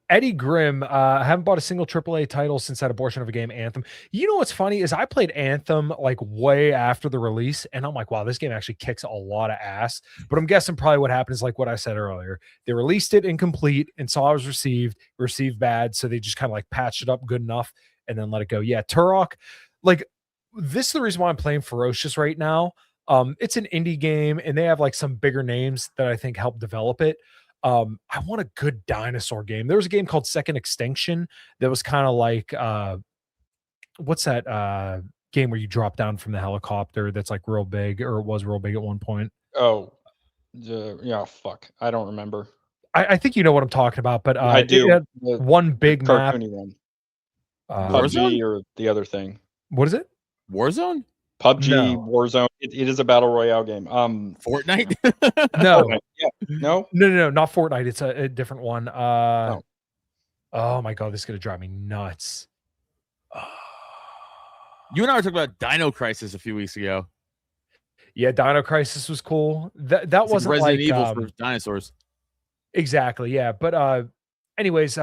[SPEAKER 3] Eddie Grimm, I haven't bought a single AAA title since that abortion of a game, Anthem. You know what's funny is I played Anthem like way after the release, and I'm like, wow, this game actually kicks a lot of ass. But I'm guessing probably what happened is like what I said earlier. They released it incomplete and saw it was received bad, so they just kind of like patched it up good enough and then let it go. Yeah, Turok, like this is the reason why I'm playing Ferocious right now. It's an indie game, and they have like some bigger names that I think help develop it. I want a good dinosaur game. There was a game called Second Extinction that was kind of like what's that game where you drop down from the helicopter that's like real big, or it was real big at one point.
[SPEAKER 2] Oh, yeah. Fuck, I don't remember.
[SPEAKER 3] I think you know what I'm talking about, but
[SPEAKER 2] I do.
[SPEAKER 3] it had
[SPEAKER 2] The
[SPEAKER 3] one big map.
[SPEAKER 2] cartoony one.
[SPEAKER 1] Warzone?
[SPEAKER 2] PUBG or the other thing.
[SPEAKER 3] What is it?
[SPEAKER 1] Warzone,
[SPEAKER 2] PUBG,
[SPEAKER 3] No.
[SPEAKER 2] Warzone. It is a battle royale game.
[SPEAKER 1] Fortnite.
[SPEAKER 3] No,
[SPEAKER 2] Fortnite. Yeah. No.
[SPEAKER 3] no, not Fortnite. It's a different one. Oh my god, this is gonna drive me nuts.
[SPEAKER 1] You and I were talking about Dino Crisis a few weeks ago.
[SPEAKER 3] Yeah, Dino Crisis was cool. That
[SPEAKER 1] It's
[SPEAKER 3] wasn't
[SPEAKER 1] Resident
[SPEAKER 3] like
[SPEAKER 1] Evil for dinosaurs.
[SPEAKER 3] exactly, yeah. But anyways,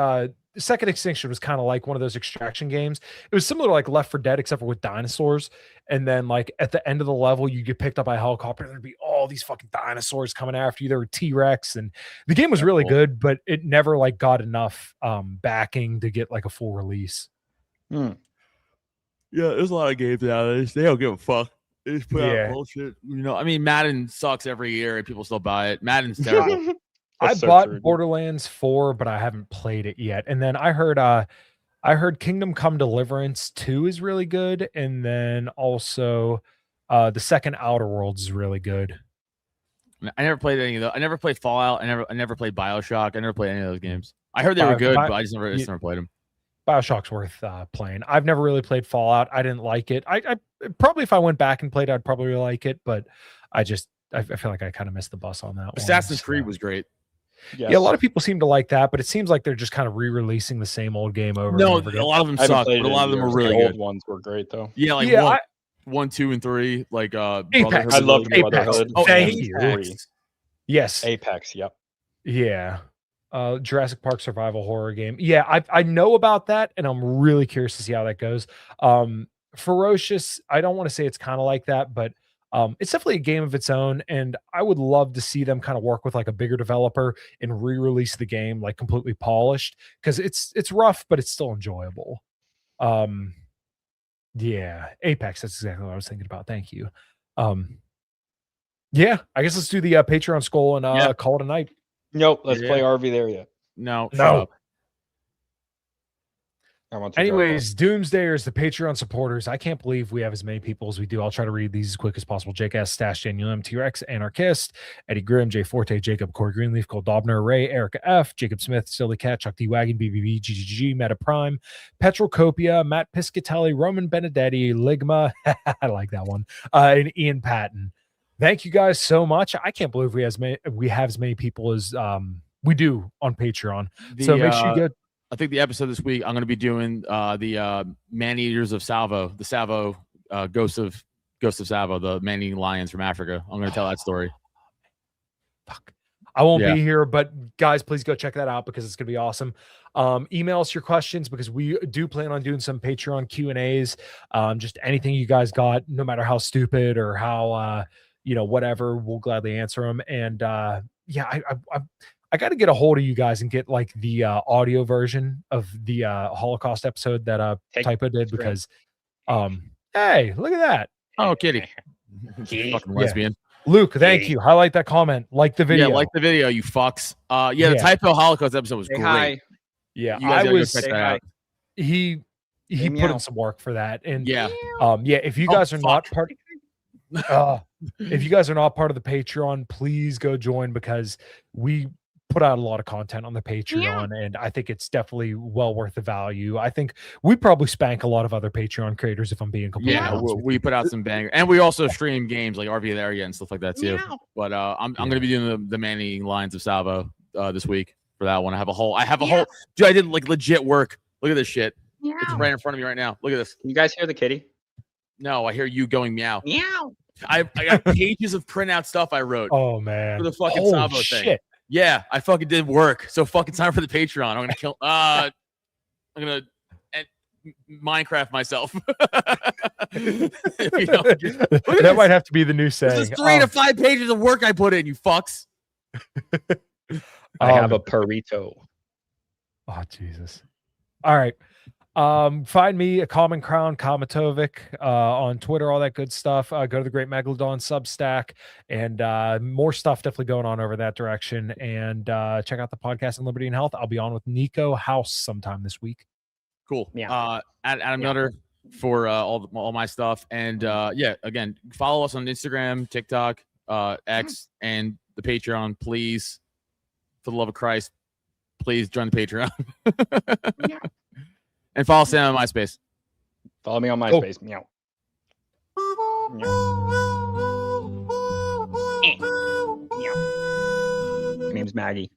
[SPEAKER 3] Second Extinction was kind of like one of those extraction games. It was similar to like Left 4 Dead, except for with dinosaurs. And then like at the end of the level, you get picked up by a helicopter, and there'd be all these fucking dinosaurs coming after you. There were T-Rex, and the game was really good, but it never like got enough backing to get like a full release.
[SPEAKER 1] Yeah, there's a lot of games nowadays. They don't give a fuck. They just put out bullshit. You know, I mean, Madden sucks every year, and people still buy it. Madden's terrible.
[SPEAKER 3] I bought Borderlands 4, but I haven't played it yet. And then I heard Kingdom Come Deliverance 2 is really good, and then also the second Outer Worlds is really good.
[SPEAKER 1] I never played any of those. I never played Fallout. I never played BioShock. I never played any of those games. I heard they were good, but I just never played them.
[SPEAKER 3] BioShock's worth playing. I've never really played Fallout. I didn't like it. I probably, if I went back and played, I'd probably like it, but I feel like I kind of missed the bus on that.
[SPEAKER 1] Assassin's Creed was great.
[SPEAKER 3] Yes. Yeah, a lot of people seem to like that, but it seems like they're just kind of re-releasing the same old game over.
[SPEAKER 1] No,
[SPEAKER 3] and over again.
[SPEAKER 1] A lot of them suck, but a lot of them are really good.
[SPEAKER 2] Old ones were great though.
[SPEAKER 1] Yeah, like 1, 2, and 3. Like
[SPEAKER 3] Apex.
[SPEAKER 2] I love
[SPEAKER 3] Apex.
[SPEAKER 2] Oh,
[SPEAKER 3] thank you. Yes,
[SPEAKER 2] Apex. Yep.
[SPEAKER 3] Yeah. Jurassic Park survival horror game. Yeah, I know about that, and I'm really curious to see how that goes. Ferocious. I don't want to say it's kind of like that, but it's definitely a game of its own, and I would love to see them kind of work with like a bigger developer and re-release the game like completely polished, because it's rough, but it's still enjoyable. Yeah, Apex. That's exactly what I was thinking about. Thank you. Yeah, I guess let's do the Patreon skull and call it a night.
[SPEAKER 2] Nope, let's play RV there yet.
[SPEAKER 1] No.
[SPEAKER 3] Anyways, Doomsdayers, the Patreon supporters. I can't believe we have as many people as we do. I'll try to read these as quick as possible. Jake S, Stash, Daniel M, T-Rex, Anarchist, Eddie Grimm, Jay Forte, Jacob, Corey Greenleaf, Cole Dobner, Ray, Erica F, Jacob Smith, Silly Cat, Chuck D Wagon, BBB, GGG, Meta Prime, Petrocopia, Matt Piscatelli, Roman Benedetti, Ligma. I like that one. And Ian Patton. Thank you guys so much. I can't believe we have as many people as we do on Patreon. So make sure you go.
[SPEAKER 1] I think the episode this week, I'm going to be doing the man-eaters of Salvo, the Salvo ghost of Salvo, the man-eating lions from Africa. I'm going to tell that story.
[SPEAKER 3] Fuck. I won't be here, but guys, please go check that out because it's going to be awesome. Email us your questions because we do plan on doing some Patreon Q&As. Just anything you guys got, no matter how stupid or how, whatever, we'll gladly answer them. And I got to get a hold of you guys and get like the audio version of the Holocaust episode that Typo did because, hey, look at that.
[SPEAKER 1] Oh, kitty. Fucking lesbian.
[SPEAKER 3] Luke, thank you. Highlight that comment. Like the video.
[SPEAKER 1] Yeah, like the video, you fucks. The Typo Holocaust episode was great.
[SPEAKER 2] Hi.
[SPEAKER 3] Yeah,
[SPEAKER 1] I was. Check that out.
[SPEAKER 3] He put in some work for that, and
[SPEAKER 1] yeah.
[SPEAKER 3] If you guys are not part. If you guys are not part of the Patreon, please go join because we put out a lot of content on the Patreon, and I think it's definitely well worth the value. I think we probably spank a lot of other Patreon creators if I'm being completely honest.
[SPEAKER 1] We put out some banger, and we also stream games like RV Area and stuff like that too. But I'm going to be doing the man-eating lions of Salvo this week for that one. I have a whole dude. I did like legit work. Look at this shit. It's right in front of me right now. Look at this.
[SPEAKER 2] Can you guys hear the kitty?
[SPEAKER 1] No, I hear you going meow.
[SPEAKER 2] Meow.
[SPEAKER 1] I got pages of printout stuff I wrote.
[SPEAKER 3] Oh man,
[SPEAKER 1] for the fucking Salvo thing. Yeah, I fucking did work. So fucking time for the Patreon. I'm gonna kill. I'm gonna Minecraft myself.
[SPEAKER 3] That might have to be the new saying.
[SPEAKER 1] This is 3 to 5 pages of work I put in. You fucks.
[SPEAKER 2] I have a burrito.
[SPEAKER 3] Oh Jesus! All right. Find me a Common Crown Kamatovic on Twitter, all that good stuff. Go to the Great Megalodon Substack, and more stuff definitely going on over that direction. And check out the podcast on Liberty and Health. I'll be on with Nico House sometime this week.
[SPEAKER 1] Cool. Yeah. Adam Nutter for all my stuff, and again, follow us on Instagram, TikTok, X, and the Patreon. Please, for the love of Christ, please join the Patreon. And follow Sam on MySpace.
[SPEAKER 2] Follow me on MySpace. Meow. Meow. My name's Maggie.